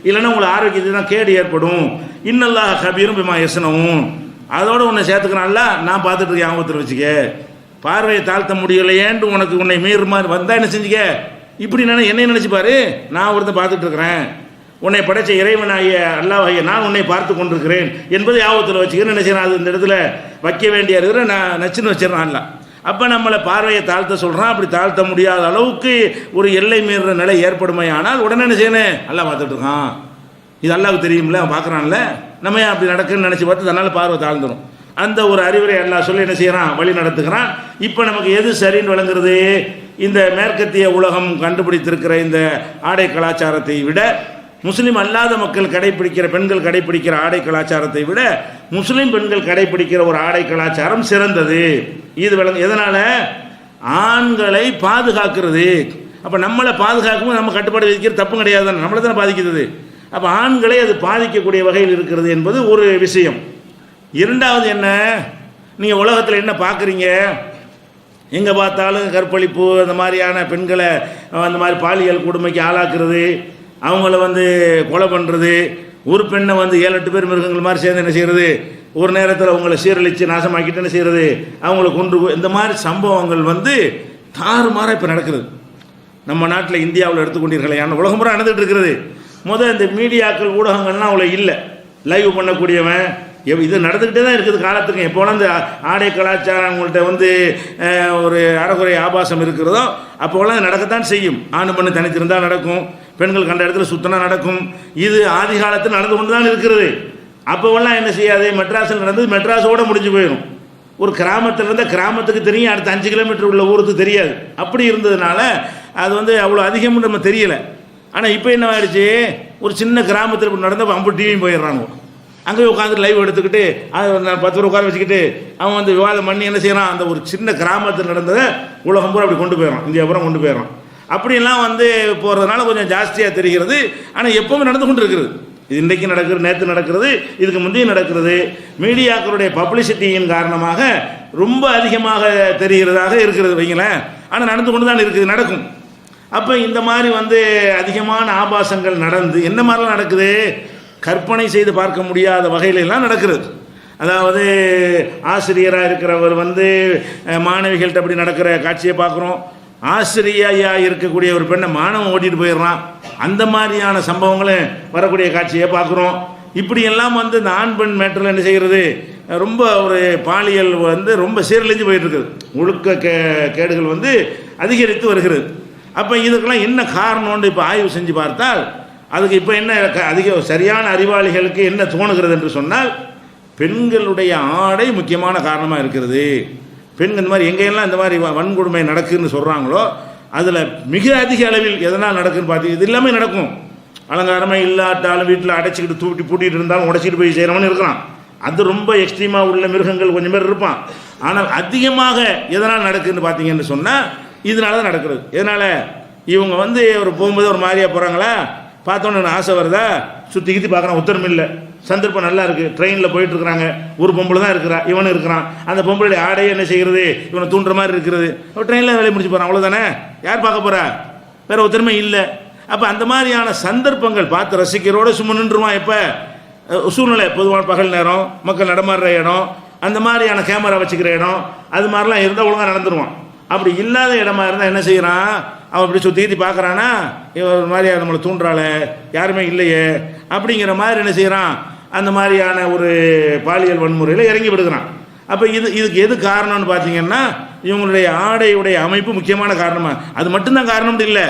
இல்லைன்னா உங்களுக்கு ஆரோக்கியத்தை தான் கேடு ஏற்படும். இன்னல்லாஹ் கபீரும் பிமா யஸ்னவும், அதோடு உன்னை சேர்த்துக்கிறான்ல, நான் பார்த்துட்டு இருக்கேன், ஞாபகத்தில் வச்சுக்க. பார்வையை தாழ்த்த முடியலையேன்ட்டு உனக்கு உன்னை மீறு மாதிரி வந்தால் என்ன செஞ்சுக்க, இப்படி என்ன நினச்சி பாரு, நான் ஒருத்தன் பார்த்துட்டு இருக்கிறேன், உன்னை படைச்ச இறைவனாகிய அல்லாஹ்வாகிய நான் உன்னை பார்த்து கொண்டிருக்கிறேன் என்பதை ஆபத்தில் வச்சுக்கிறேன். என்ன செய்யறான், அது இந்த இடத்துல வைக்க வேண்டிய இருக்கிற நான் நச்சுன்னு வச்சிடறான் அல்ல. அப்போ நம்மளை பார்வையை தாழ்த்த சொல்கிறான். அப்படி தாழ்த்த முடியாத அளவுக்கு ஒரு எல்லை மீறுற நிலை ஏற்படுமே ஆனால் உடனே என்ன செய்யணும், அல்லா பார்த்துட்டு இருக்கான், இது அல்லாவுக்கு தெரியும்ல, பார்க்குறான்ல, நம்ம ஏன் அப்படி நடக்குன்னு நினச்சி பார்த்து தன்னால் பார்வை தாழ்ந்துடும். அந்த ஒரு அறிவுரை அல்லாஹ் சொல்லி என்ன செய்கிறான், வழி நடத்துகிறான். இப்போ நமக்கு எது சரின்னு விளங்குறது, இந்த மேற்கத்திய உலகம் கண்டுபிடித்திருக்கிற இந்த ஆடை கலாச்சாரத்தை விட முஸ்லீம் அல்லாத மக்கள் கடைபிடிக்கிற, பெண்கள் கடைபிடிக்கிற ஆடை கலாச்சாரத்தை விட முஸ்லீம் பெண்கள் கடைபிடிக்கிற ஒரு ஆடை கலாச்சாரம் சிறந்தது. இது விளங்கு எதனால், ஆண்களை பாதுகாக்கிறது. அப்போ நம்மளை பாதுகாக்கும் நம்ம கட்டுப்பாடு விதிக்கிற தப்பு கிடையாது, நம்மளை தானே பாதிக்கிறது. அப்போ ஆண்களை அது பாதிக்கக்கூடிய வகையில் இருக்கிறது என்பது ஒரு விஷயம். இரண்டாவது என்ன, நீங்கள் உலகத்தில் என்ன பார்க்குறீங்க, எங்கே பார்த்தாலும் கற்பழிப்பு, அந்த மாதிரியான பெண்களை அந்த மாதிரி பாலியல் கொடுமைக்கு ஆளாக்குறது, அவங்கள கொலை பண்ணுறது, ஒரு பெண்ணை 7-8 பேர் மிருகங்கள் மாதிரி சேர்ந்து என்ன செய்கிறது, ஒரு நேரத்தில் அவங்கள சீரழித்து நாசமாக்கிட்டு என்ன செய்கிறது, அவங்கள கொண்டு இந்த மாதிரி சம்பவங்கள் தாறுமாறாக இப்போ நடக்குது. நம்ம நாட்டில் இந்தியாவில் எடுத்துக்கொண்டீர்களே, ஆனால் உலகம் பூரா நடந்துகிட்டு இருக்கிறது. இந்த மீடியாக்கள் ஊடகங்கள்லாம் அவ்வளோ இல்லை, லைவ் பண்ணக்கூடியவன் இது நடந்துக்கிட்டே தான் இருக்குது காலத்துக்கு. எப்போலாம் இந்த ஆடை கலாச்சாரம் உங்கள்கிட்ட ஒரு அறகுறை ஆபாசம் இருக்கிறதோ அப்போலாம் நடக்கத்தான் செய்யும். ஆண் பெண்ணு தனித்திருந்தால் நடக்கும், பெண்கள் கண்ட இடத்துல சுத்தனா நடக்கும். இது ஆதி காலத்தில் நடந்து கொண்டு தான் இருக்கிறது. அப்போவெல்லாம் என்ன செய்யாது, மெட்ராஸில் நடந்தது மெட்ராஸோடு முடிஞ்சு போயிடும். ஒரு கிராமத்தில் இருந்தால் கிராமத்துக்கு தெரியும், அடுத்த 5 கிலோமீட்டர் உள்ள ஊருக்கு தெரியாது. அப்படி இருந்ததுனால அது அவ்வளோ அதிகம்னு நம்ம தெரியலை. ஆனால் இப்போ என்ன ஆயிடுச்சு, ஒரு சின்ன கிராமத்தில் நடந்தால் அம்பு டிவியும் போயிடுறாங்க. அங்கே உட்காந்து லைவ் எடுத்துக்கிட்டு 10 பேர் உட்கார வச்சுக்கிட்டு அவன் விவாதம் பண்ணி என்ன செய்யறான், அந்த ஒரு சின்ன கிராமத்தில் நடந்ததை உலகம் பூரா அப்படி கொண்டு போயிடறான், இந்தியா பூரா கொண்டு போயிடறான். அப்படிலாம் போகிறதுனால கொஞ்சம் ஜாஸ்தியாக தெரிகிறது. ஆனால் எப்பவுமே நடந்து கொண்டு இருக்கிறது. இது இன்றைக்கு நடக்கிறது, நேற்று நடக்கிறது, இதுக்கு முந்தைய நடக்கிறது. மீடியாக்களுடைய பப்ளிசிட்டியின் காரணமாக ரொம்ப அதிகமாக தெரிகிறதாக இருக்கிறது வைங்களேன். ஆனால் நடந்து கொண்டு தான் இருக்குது, நடக்கும். அப்போ இந்த மாதிரி அதிகமான ஆபாசங்கள் நடந்து என்ன மாதிரிலாம் நடக்குது, கற்பனை செய்து பார்க்க முடியாத வகையிலெல்லாம் நடக்கிறது. அதாவது ஆசிரியராக இருக்கிறவர் மாணவிகள்கிட்ட அப்படி நடக்கிற காட்சியை பார்க்குறோம். ஆசிரியையாக இருக்கக்கூடிய ஒரு பெண்ணை மாணவன் ஓட்டிகிட்டு போயிடுறான், அந்த மாதிரியான சம்பவங்களும் வரக்கூடிய காட்சியை பார்க்குறோம். இப்படியெல்லாம் இந்த ஆண் பெண் மேட்டரில் என்ன செய்கிறது, ரொம்ப ஒரு பாலியல் ரொம்ப சீரழிஞ்சு போயிட்டுருக்குது. ஒழுக்க கேடுகள் அதிகரித்து வருகிறது. அப்போ இதுக்கெல்லாம் என்ன காரணம்னு இப்போ ஆய்வு செஞ்சு பார்த்தால் அதுக்கு இப்போ என்ன அதிக சரியான அறிவாளிகளுக்கு என்ன தோணுகிறது என்று சொன்னால், பெண்களுடைய ஆடை முக்கியமான காரணமாக இருக்கிறது. பெண்கள் இந்த மாதிரி எங்கெல்லாம் இந்த மாதிரி வன்கொடுமை நடக்குதுன்னு சொல்கிறாங்களோ அதில் மிக அதிக அளவில் எதனால் நடக்குதுன்னு பார்த்து, இது எல்லாமே நடக்கும். அலங்காரமாக இல்லாட்டாலும் வீட்டில் அடைச்சிக்கிட்டு பூட்டிகிட்டு இருந்தாலும் உடைச்சிட்டு போய் செய்கிறவனு இருக்கிறான். அது ரொம்ப எக்ஸ்ட்ரீமாக உள்ள மிருகங்கள் கொஞ்சம் பேர் இருப்பான். ஆனால் அதிகமாக எதனால் நடக்குதுன்னு பார்த்தீங்கன்னு சொன்னால் இதனால தான் நடக்கிறது. இதனால் இவங்க ஒரு போகும்போது ஒரு மாதிரியாக போகிறாங்களா, பார்த்தோன்னு ஆசை வருதா, சுற்றி கித்தி பார்க்குறான், உத்தரவு இல்லை, சந்தர்ப்பம் நல்லா இருக்குது, ட்ரெயினில் போயிட்டுருக்குறாங்க, ஒரு பொம்பளை தான் இருக்கிறா, இவனு இருக்கிறான், அந்த பொம்பளுடைய ஆடையை என்ன செய்கிறது, இவனை தூண்டுற மாதிரி இருக்கிறது, ட்ரெயினில் வேலையை முடிச்சு போகிறான், அவ்வளோதானே, யார் பார்க்க போகிறா, வேறு உத்தரமே இல்லை. அப்போ அந்த மாதிரியான சந்தர்ப்பங்கள் பார்த்து ரசிக்கிறோட சும்மா நின்றுவான். இப்போ சூழ்நிலை பொதுவான பகல் நேரம் மக்கள் நடமாடுற இடம், அந்த மாதிரியான கேமரா வச்சுக்கிற இடம், அது மாதிரிலாம் இருந்தால் ஒழுங்காக நடந்துருவான். அப்படி இல்லாத இடமா இருந்தால் என்ன செய்கிறான், அவன் இப்படி சுற்றி பார்க்குறானா, இவன் மாதிரியா நம்மளை தூண்டுறாள, யாருமே இல்லையே அப்படிங்கிற மாதிரி என்ன செய்கிறான், அந்த மாதிரியான ஒரு பாலியல் வன்முறையில் இறங்கி விடுகிறான். அப்போ இதுக்கு எது காரணம்னு பார்த்தீங்கன்னா, இவங்களுடைய ஆடையுடைய அமைப்பு முக்கியமான காரணமாக. அது மட்டும்தான் காரணம் இல்லை,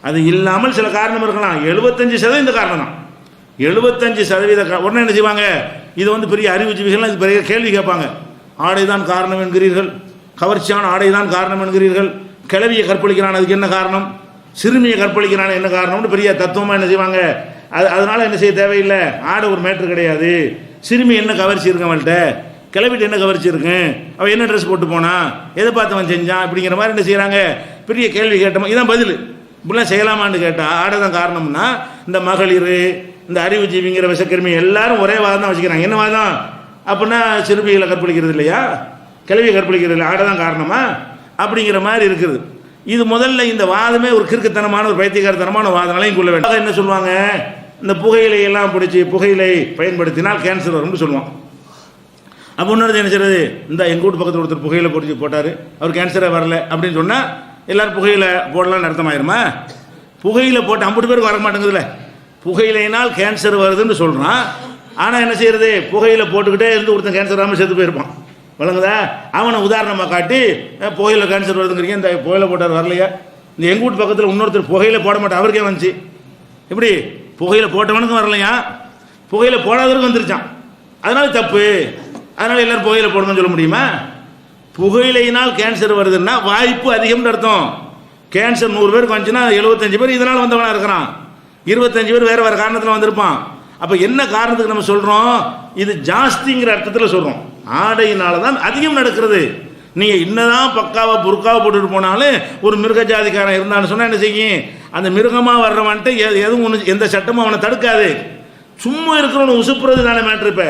அது இல்லாமல் சில காரணம் இருக்கலாம். 75% இந்த காரணம் தான். 75% உடனே என்ன செய்வாங்க, இது பெரிய அறிவுஜீவிகள் இது பெரிய கேள்வி கேட்பாங்க. ஆடை தான் காரணம் என்கிறீர்கள், கவர்ச்சியான ஆடை தான் காரணம் என்கிறீர்கள், கிளவியை கற்பழிக்கிறான் அதுக்கு என்ன காரணம், சிறுமியை கற்பழிக்கிறான் என்ன காரணம்னு பெரிய தத்துவமாக என்ன செய்வாங்க. அதனால என்ன செய்ய தேவையில்லை, ஆடை ஒரு மேட்ரு கிடையாது. சிறுமி என்ன கவர்ச்சி இருக்கு அவள்கிட்ட, கிளவிட்டு என்ன கவர்ச்சி இருக்கு, அவள் என்ன ட்ரெஸ் போட்டு போனா, எதை பார்த்து அவன் செஞ்சான், அப்படிங்கிற மாதிரி என்ன செய்கிறாங்க, பெரிய கேள்வி கேட்டோம். இதான் பதில். இப்படிலாம் செய்யலாமான்னு கேட்டால் ஆடை தான் காரணம்னா, இந்த மகளிர், இந்த அறிவுஜீவிங்கிற விஷக்கிருமி எல்லாரும் ஒரே வாதம் தான் வச்சுக்கிறாங்க. என்ன வாதம் அப்படின்னா, சிறுமிகளை கற்பழிக்கிறது இல்லையா, கிளவியை கற்பழிக்கிறது இல்லை, ஆடை தான் காரணமா அப்படிங்கிற மாதிரி இருக்குது. இது முதல்ல இந்த வாதமே ஒரு கிறுக்குத்தனமான ஒரு பைத்தியகாரத்தனமான வாதங்களையும் கொள்ள வேண்டும். என்ன சொல்லுவாங்க, இந்த புகையிலையெல்லாம் பிடிச்சி புகையிலை பயன்படுத்தினால் கேன்சர் வரும்னு சொல்லுவான். அப்போ இன்னொரு என்ன செய்யறது, இந்த எங்கள் வீட்டு பக்கத்தில் ஒருத்தர் புகையிலை பிடிச்சி போட்டார், அவர் கேன்சரே வரல அப்படின்னு சொன்னால் எல்லாரும் புகையிலை போடலான்னு அர்த்தமாயிருமா? புகையிலை போட்டு 50 பேருக்கு வர மாட்டேங்குதுல்ல, புகையிலையினால் கேன்சர் வருதுன்னு சொல்கிறான். ஆனால் என்ன செய்யறது, புகையில போட்டுக்கிட்டே இருந்து ஒருத்தன் கேன்சர் ஆகாமல் செத்து போயிருப்பான். வழங்குதா? அவனை உதாரணமாக காட்டி புகையில கேன்சர் வருதுங்கிறீங்க, இந்த புகையில போட்டார் வரலையா? இந்த எங்கள் வீட்டு பக்கத்தில் இன்னொருத்தர் புகையில போட மாட்டேன், அவருக்கே வந்துச்சு. எப்படி புகையில போட்டவனுக்கும் வரலையா, புகையில போடாதவருக்கும் வந்துருச்சான். அதனால தப்பு. அதனால எல்லாரும் புகையில போடணும்னு சொல்ல முடியுமா? புகையிலையினால் கேன்சர் வருதுன்னா வாய்ப்பு அதிகம்னு அர்த்தம். கேன்சர் 100 பேருக்கு வந்துச்சுன்னா 75 பேர் இதனால் வந்தவனா இருக்கிறான், 25 பேர் வேற வேற காரணத்தில் வந்திருப்பான். அப்போ என்ன காரணத்துக்கு நம்ம சொல்றோம்? இது ஜாஸ்திங்கிற அர்த்தத்தில் சொல்றோம். ஆடையினால தான் அதிகம் நடக்கிறது. நீங்க இன்னதான் பக்காவா புர்காவை போட்டுட்டு போனாலும் ஒரு மிருக ஜாதிக்காரன் இருந்தான்னு சொன்னா என்ன செய்யும்? அந்த மிருகமா வர்றவன்ட்டு எதுவும் ஒன்று, எந்த சட்டமும் அவனை தடுக்காது. சும்மா இருக்கிறவனு உசுப்புறது தானே மேட்ரு. இப்ப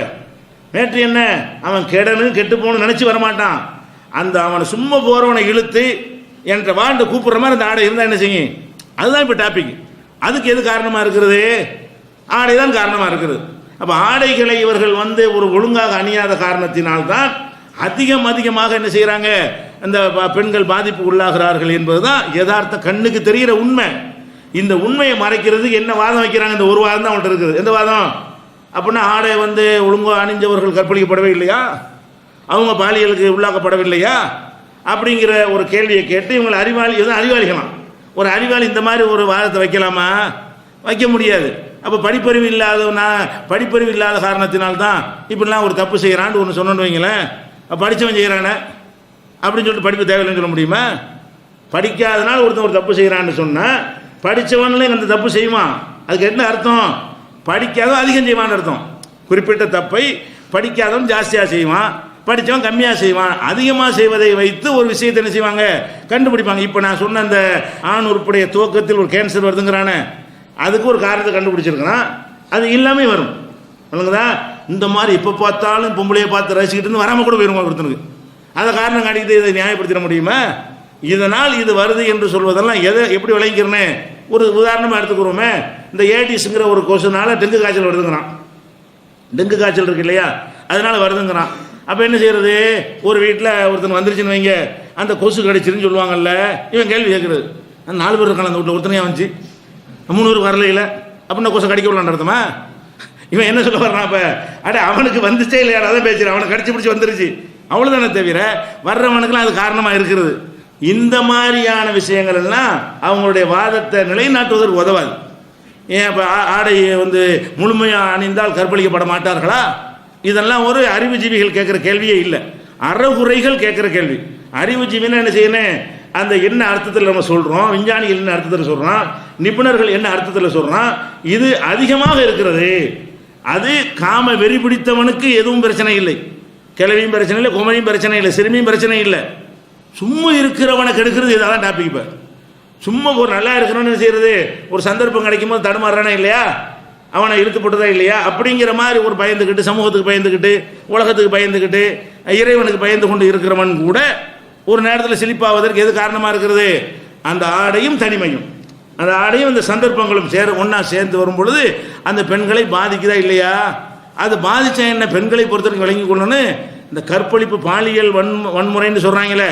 மேட்ரு என்ன? அவன் கெடனு கெட்டு போகணும்னு நினைச்சு வரமாட்டான். அந்த அவனை சும்மா போறவனை இழுத்து என்ற வாழ்ந்து கூப்பிடுற மாதிரி அந்த ஆடை இருந்தா என்ன செய்யும்? அதுதான் இப்ப டாபிக். அதுக்கு எது காரணமா இருக்கிறது? ஆடை தான் காரணமா இருக்குது. அப்ப ஆடைகளை இவர்கள் ஒரு ஒழுங்காக அணியாத காரணத்தினால்தான் அதிகமாக என்ன செய்யறாங்க, அந்த பெண்கள் பாதிப்பு உள்ளாகிறார்கள் என்பதுதான் யதார்த்த கண்ணுக்கு தெரிகிற உண்மை. இந்த உண்மையை மறைக்கிறதுக்கு என்ன வாதம் வைக்கிறாங்க? இந்த ஒரு வாதம் தான் அவங்கள்ட்ட இருக்குது. எந்த வாதம்? அப்படின்னா ஆடை ஒழுங்கா அணிஞ்சவர்கள் கற்பழிக்கப்படவே இல்லையா, அவங்க பாலியலுக்கு உள்ளாக்கப்படவில்லையா அப்படிங்கிற ஒரு கேள்வியை கேட்டு இவங்களை அறிவாளிகளாம். ஒரு அறிவாளி இந்த மாதிரி ஒரு வாதத்தை வைக்கலாமா? வைக்க முடியாது. அப்போ படிப்பறிவு இல்லாத காரணத்தினால்தான் இப்படிலாம் ஒரு தப்பு செய்கிறான்னு ஒன்று சொன்னோன்னு வைங்களேன். படித்தவன் செய்கிறானே அப்படின்னு சொல்லிட்டு படிப்பு தேவையில்லைன்னு சொல்ல முடியுமா? படிக்காதனால ஒருத்தன் ஒரு தப்பு செய்கிறான்னு சொன்னால் படித்தவன்ல அந்த தப்பு செய்வான். அதுக்கு என்ன அர்த்தம்? படிக்காதவன் அதிகம் செய்வான்னு அர்த்தம். குறிப்பிட்ட தப்பை படிக்காதவன் ஜாஸ்தியாக செய்வான், படித்தவன் கம்மியாக செய்வான். அதிகமாக செய்வதை வைத்து ஒரு விஷயத்தை என்ன செய்வாங்க? கண்டுபிடிப்பாங்க. இப்போ நான் சொன்ன அந்த ஆண் உறுப்புடைய துவக்கத்தில் ஒரு கேன்சர் வருதுங்கிறானே, அதுக்கு ஒரு காரணத்தை கண்டுபிடிச்சிருக்கிறான். அது எல்லாமே வரும். வழங்குதா? இந்த மாதிரி எப்போ பார்த்தாலும் பொம்பளையை பார்த்து ரசிக்கிட்டு வராமல் கூட போயிருமா ஒருத்தனுக்கு. அதை காரணம் காட்டிக்கிட்டு இதை நியாயப்படுத்திட முடியுமா? இதனால் இது வருது என்று சொல்வதெல்லாம் எப்படி விளங்கிக்கிறேன்னு ஒரு உதாரணமாக எடுத்துக்கிறோமே. இந்த ஏடிஸ்ங்கிற ஒரு கொசுனால டெங்கு காய்ச்சல் வருதுங்கிறான். டெங்கு காய்ச்சல் இருக்கு இல்லையா, அதனால வருதுங்கிறான். அப்போ என்ன செய்யறது? ஒரு வீட்டில் ஒருத்தன் வந்துருச்சுன்னு வைங்க, அந்த கொசு கடிச்சிருன்னு சொல்லுவாங்கல்ல. இவன் கேள்வி கேட்குறது, அந்த 4 பேர் இருக்கான் அந்த வீட்டில், ஒருத்தனையா வந்துச்சு, 3 பேர் வரலையில, அப்படின்னா கொசை கடிக்க விடலான்னு அர்த்தமா? இவன் என்ன சொல்ல வர்றான்? அப்போ அவனுக்கு வந்துச்சே இல்லையா அதான் பேசுகிறான். அவனை கடிச்சு பிடிச்சி வந்துருச்சு அவ்வளோதானே தவிர வர்றவனுக்குலாம் அது காரணமாக இருக்கிறது. இந்த மாதிரியான விஷயங்கள் எல்லாம் அவங்களுடைய வாதத்தை நிலைநாட்டுவதற்கு உதவாது. ஏன் இப்போ ஆடையை முழுமையாக அணிந்தால் கற்பழிக்கப்பட மாட்டார்களா? இதெல்லாம் ஒரு அறிவுஜீவிகள் கேட்குற கேள்வியே இல்லை, அறகுறைகள் கேட்குற கேள்வி. அறிவுஜீவின்னு என்ன செய்யணும்? அந்த என்ன அர்த்தத்தில் நம்ம சொல்கிறோம், விஞ்ஞானிகள் என்ன அர்த்தத்தில் சொல்கிறான், நிபுணர்கள் என்ன அர்த்தத்தில் சொல்கிறான், இது அதிகமாக இருக்கிறது. அது காம வெறி பிடித்தவனுக்கு எதுவும் பிரச்சனை இல்லை, கிழவியும் பிரச்சனை இல்லை, குமரியும் பிரச்சனை இல்லை, சிறுமியும் பிரச்சனை இல்லை. சும்மா இருக்கிறவனை கெடுக்கிறது இதான் டாபிக். இப்போ சும்மா ஒரு நல்லா இருக்கணும்னு செய்யறது, ஒரு சந்தர்ப்பம் கிடைக்கும் போது தடுமாறானே இல்லையா, அவனை இழுத்துப்பட்டதா இல்லையா, அப்படிங்கிற மாதிரி ஒரு பயந்துக்கிட்டு, சமூகத்துக்கு பயந்துக்கிட்டு, உலகத்துக்கு பயந்துக்கிட்டு, இறைவனுக்கு பயந்து கொண்டு இருக்கிறவன் கூட ஒரு நேரத்தில் செழிப்பாவதற்கு எது காரணமாக இருக்கிறது? அந்த ஆடையும் தனிமையும், அந்த ஆடையும் இந்த சந்தர்ப்பங்களும் ஒன்றா சேர்ந்து வரும் பொழுது அந்த பெண்களை பாதிக்குதா இல்லையா? அது பாதிச்சா என்ன? பெண்களை பொறுத்தவரைக்கும் விளங்கி கொள்ளணும்னு இந்த கற்பழிப்பு பாலியல் வன்முறைன்னு சொல்கிறாங்களே,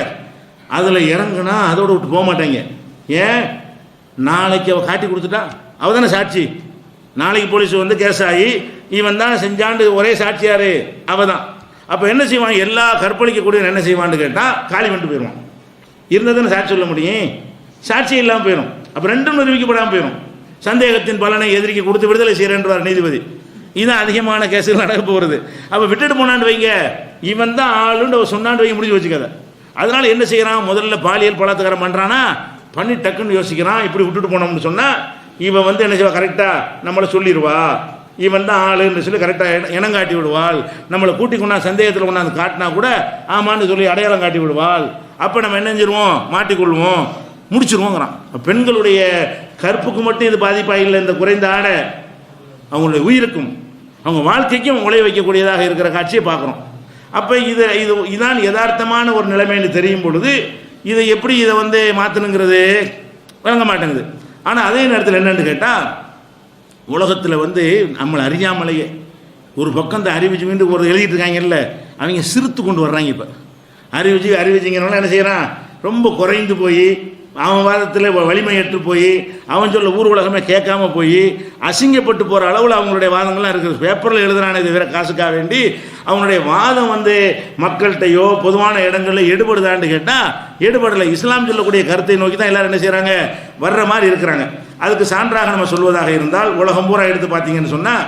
அதில் இறங்குனா அதோடு விட்டு போக மாட்டாங்க. ஏன்? நாளைக்கு அவள் காட்டி கொடுத்துட்டா அவள் தானே சாட்சி. நாளைக்கு போலீஸ் கேஸ் ஆகி இவன் தான் செஞ்சாண்டு ஒரே சாட்சியாரு அவள் தான். அப்போ என்ன செய்வான்? எல்லா கற்பழிக்கக்கூடிய என்ன செய்வான்னு கேட்டால் காலி பண்ணிட்டு போயிடுவான். இருந்தால் தானே சாட்சி சொல்ல முடியும், சாட்சி இல்லாமல் போயிடும். அப்போ ரெண்டும் நிரூபிக்கப்படாமல் போயிடும். சந்தேகத்தின் பலனை எதிரிக்கு கொடுத்து விடுதலை செய்கிறேன்றார் நீதிபதி. இதுதான் அதிகமான கேஸுகள் நடக்க போகிறது. அப்போ விட்டுட்டு போனான்னு வைங்க, இவன் தான் ஆளுன்னு சொன்னாண்டு வைங்க, முடிஞ்சு வச்சுக்காத. அதனால என்ன செய்யறான்? முதல்ல பாலியல் பலாத்காரம் பண்ணுறானா, பண்ணி டக்குன்னு யோசிக்கிறான். இப்படி விட்டுட்டு போனோம்னு சொன்னால் இவன் என்ன செய்வா? கரெக்டாக நம்மளை சொல்லிடுவா, இவன் தான் ஆளுன்னு சொல்லி கரெக்டாக இனம் காட்டி விடுவாள். நம்மளை கூட்டி கொண்டா சந்தேகத்தில் கொண்டாந்து காட்டினா கூட ஆமான்னு சொல்லி அடையாளம் காட்டி விடுவாள். அப்போ நம்ம என்ன செஞ்சிருவோம்? மாட்டிக்கொள்வோம், முடிச்சிருவோங்கிறான். பெண்களுடைய கற்புக்கு மட்டும் இது பாதிப்பாக இல்லை. இந்த குறைந்த ஆடை அவங்களுடைய உயிருக்கும் அவங்க வாழ்க்கைக்கும் உழைய வைக்கக்கூடியதாக இருக்கிற காட்சியை பார்க்குறோம். அப்போ இதுதான் யதார்த்தமான ஒரு நிலைமைன்னு தெரியும் பொழுது இதை எப்படி இதை மாற்றணுங்கிறது வழங்க மாட்டேங்குது. ஆனால் அதே நேரத்தில் என்னென்னு கேட்டால், உலகத்தில் நம்மளை அறியாமலேயே ஒரு பக்கம் இந்த அறிவுஜீவின்னு ஒரு எழுதிட்டு இருக்காங்கல்ல, அவங்க சிரித்து கொண்டு வர்றாங்க. இப்போ அறிவுஜீவிங்கிறவங்க என்ன செய்கிறான்? ரொம்ப குறைந்து போய் அவன் வாதத்தில் வலிமையற்று போய் அவன் சொல்ல ஊர் உலகமே கேட்காம போய் அசிங்கப்பட்டு போகிற அளவில் அவங்களுடைய வாதங்கள்லாம் இருக்குது. பேப்பரில் எழுதுறானே இது வேற காசுக்காக வேண்டி அவனுடைய வாதம் மக்கள்கிட்டையோ பொதுவான இடங்களில் எடுபடுதான்னு கேட்டால் எடுபடலை. இஸ்லாம் சொல்லக்கூடிய கருத்தை நோக்கி தான் எல்லாரும் என்ன செய்கிறாங்க, வர்ற மாதிரி இருக்கிறாங்க. அதுக்கு சான்றாக நம்ம சொல்வதாக இருந்தால் உலகம் பூரா எடுத்து பார்த்தீங்கன்னு சொன்னால்,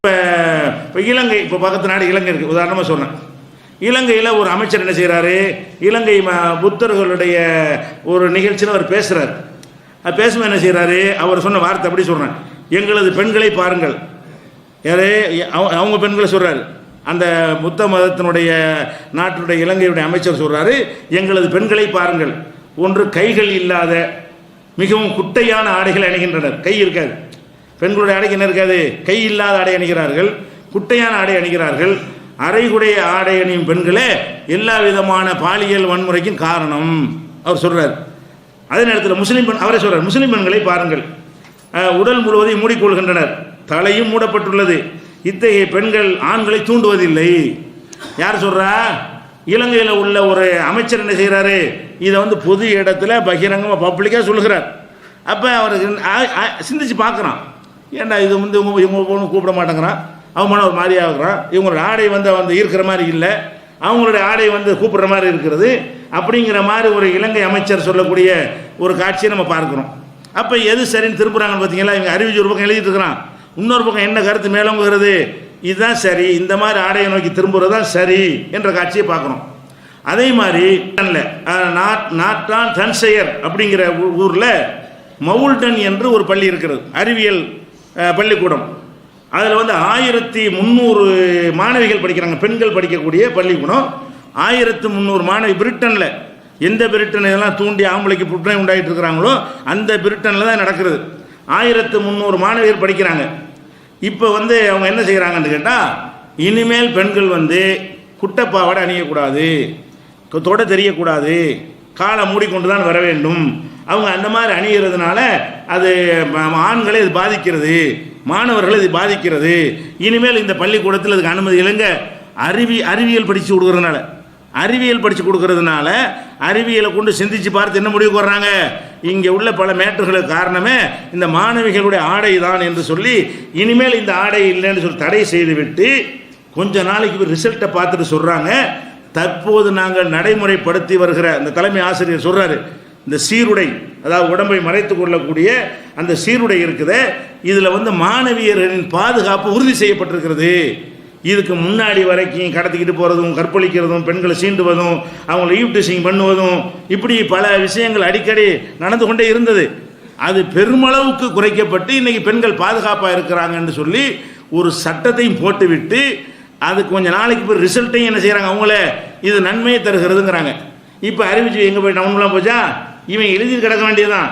இப்போ இலங்கை, இப்போ பக்கத்து நாடு இலங்கை இருக்குது, உதாரணமாக சொன்னேன். இலங்கையில் ஒரு அமைச்சர் என்ன செய்கிறாரு, இலங்கை புத்தர்களுடைய ஒரு நிகழ்ச்சியில் அவர் பேசுகிறார். அது பேசும்போது என்ன செய்கிறாரு, அவர் சொன்ன வார்த்தை அப்படி சொல்கிறேன், எங்களது பெண்களை பாருங்கள். யாரு, அவங்க பெண்களை சொல்கிறாரு. அந்த புத்த மதத்தினுடைய நாட்டுடைய இலங்கையுடைய அமைச்சர் சொல்கிறாரு, எங்களது பெண்களை பாருங்கள், ஒன்று கைகள் இல்லாத மிகவும் குட்டையான ஆடைகள் அணிகின்றனர். கை இருக்காது, பெண்களுடைய ஆடைக்கு என்ன இருக்காது, கை இல்லாத ஆடை அணிகிறார்கள், குட்டையான ஆடை அணிகிறார்கள். அரைகுடைய ஆடை அணியும் பெண்களே எல்லா விதமான பாலியல் வன்முறைக்கும் காரணம் அவர் சொல்றார். அதே நேரத்தில் முஸ்லீம் பெண், அவரே சொல்றார், முஸ்லீம் பெண்களை பாருங்கள், உடல் முழுவதையும் மூடிக்கொள்கின்றனர், தலையும் மூடப்பட்டுள்ளது. இத்தகைய பெண்கள் ஆண்களை தூண்டுவதில்லை. யார் சொல்றா, இலங்கையில் உள்ள ஒரு அமைச்சர் என்ன செய்கிறாரு, இதை பொது இடத்துல பகிரங்கமாக பப்ளிக்காக சொல்லுகிறார். அப்போ அவர் சிந்திச்சு பார்க்குறான், ஏன்டா இது இவங்க பொண்ணு கூப்பிட மாட்டேங்கிறான், அவமான ஒரு மாதிரி ஆகுறான், இவங்களோட ஆடை இருக்கிற மாதிரி இல்லை, அவங்களுடைய ஆடை கூப்பிடுற மாதிரி இருக்கிறது, அப்படிங்கிற மாதிரி ஒரு இலங்கை அமைச்சர் சொல்லக்கூடிய ஒரு காட்சியை நம்ம பார்க்குறோம். அப்போ எது சரின்னு திரும்புகிறாங்கன்னு பார்த்தீங்களா, இவங்க அறிவிச்சு ஒரு பக்கம் எழுதிட்டு இருக்கிறான், இன்னொரு பக்கம் என்ன கருத்து மேலோங்குகிறது, இதுதான் சரி, இந்த மாதிரி ஆடையை நோக்கி திரும்புறது தான் சரி என்ற காட்சியை பார்க்குறோம். அதே மாதிரி நாட்டான் தன்செயர் அப்படிங்கிற ஊரில் மவுல்டன் என்று ஒரு பள்ளி இருக்கிறது, அறிவியல் பள்ளிக்கூடம். அதில் 1300 மாணவிகள் படிக்கிறாங்க, பெண்கள் படிக்கக்கூடிய பள்ளிக்கூடம். 1300 மாணவி, பிரிட்டனில், எந்த பிரிட்டன் இதெல்லாம் தூண்டி ஆம்பளைக்கு புற்றுநோய் உண்டாகிட்டு இருக்கிறாங்களோ அந்த பிரிட்டனில் தான் நடக்கிறது. 1300 மாணவியர் படிக்கிறாங்க. இப்போ அவங்க என்ன செய்கிறாங்கன்னு கேட்டால், இனிமேல் பெண்கள் குட்டப்பாவாடை அணியக்கூடாது, தொட தெரியக்கூடாது, காலை மூடிக்கொண்டு தான் வர வேண்டும். அவங்க அந்த மாதிரி அணிகிறதுனால அது ஆண்களை இது பாதிக்கிறது, மாணவர்களை இது பாதிக்கிறது. இனிமேல் இந்த பள்ளிக்கூடத்தில் அதுக்கு அனுமதி இல்லைங்க. அறிவியல் படித்து கொடுக்குறதுனால, அறிவியலை கொண்டு சிந்திச்சு பார்த்து என்ன முடிவுக்கு வர்றாங்க, இங்கே உள்ள பல மேட்டர்களுக்கு காரணமே இந்த மாணவிகளுடைய ஆடை தான் என்று சொல்லி இனிமேல் இந்த ஆடை இல்லைன்னு சொல்லி தடை செய்துவிட்டு கொஞ்ச நாளைக்கு ரிசல்ட்டை பார்த்துட்டு சொல்கிறாங்க, தற்போது நாங்கள் நடைமுறைப்படுத்தி வருகிற, அந்த தலைமை ஆசிரியர் சொல்கிறாரு, இந்த சீருடை, அதாவது உடம்பை மறைத்து கொள்ளக்கூடிய அந்த சீருடை இருக்குது, இதில் மாணவியர்களின் பாதுகாப்பு உறுதி செய்யப்பட்டிருக்கிறது. இதுக்கு முன்னாடி வரைக்கும் கடத்திக்கிட்டு போகிறதும், கற்பழிக்கிறதும், பெண்களை சீண்டுவதும், அவங்களை ஈவ்டீசிங் பண்ணுவதும், இப்படி பல விஷயங்கள் அடிக்கடி நடந்து கொண்டே இருந்தது. அது பெருமளவுக்கு குறைக்கப்பட்டு இன்றைக்கி பெண்கள் பாதுகாப்பாக இருக்கிறாங்கன்னு சொல்லி ஒரு சட்டத்தையும் போட்டுவிட்டு அது கொஞ்ச நாளைக்கு இப்போ ரிசல்ட்டையும் என்ன செய்கிறாங்க, அவங்களே இது நன்மையை தருகிறதுங்கிறாங்க. இப்போ அறிவிச்சு எங்கே போய் டவுன்லாம் போச்சா, இவன் எழுதி கிடக்க வேண்டியதான்.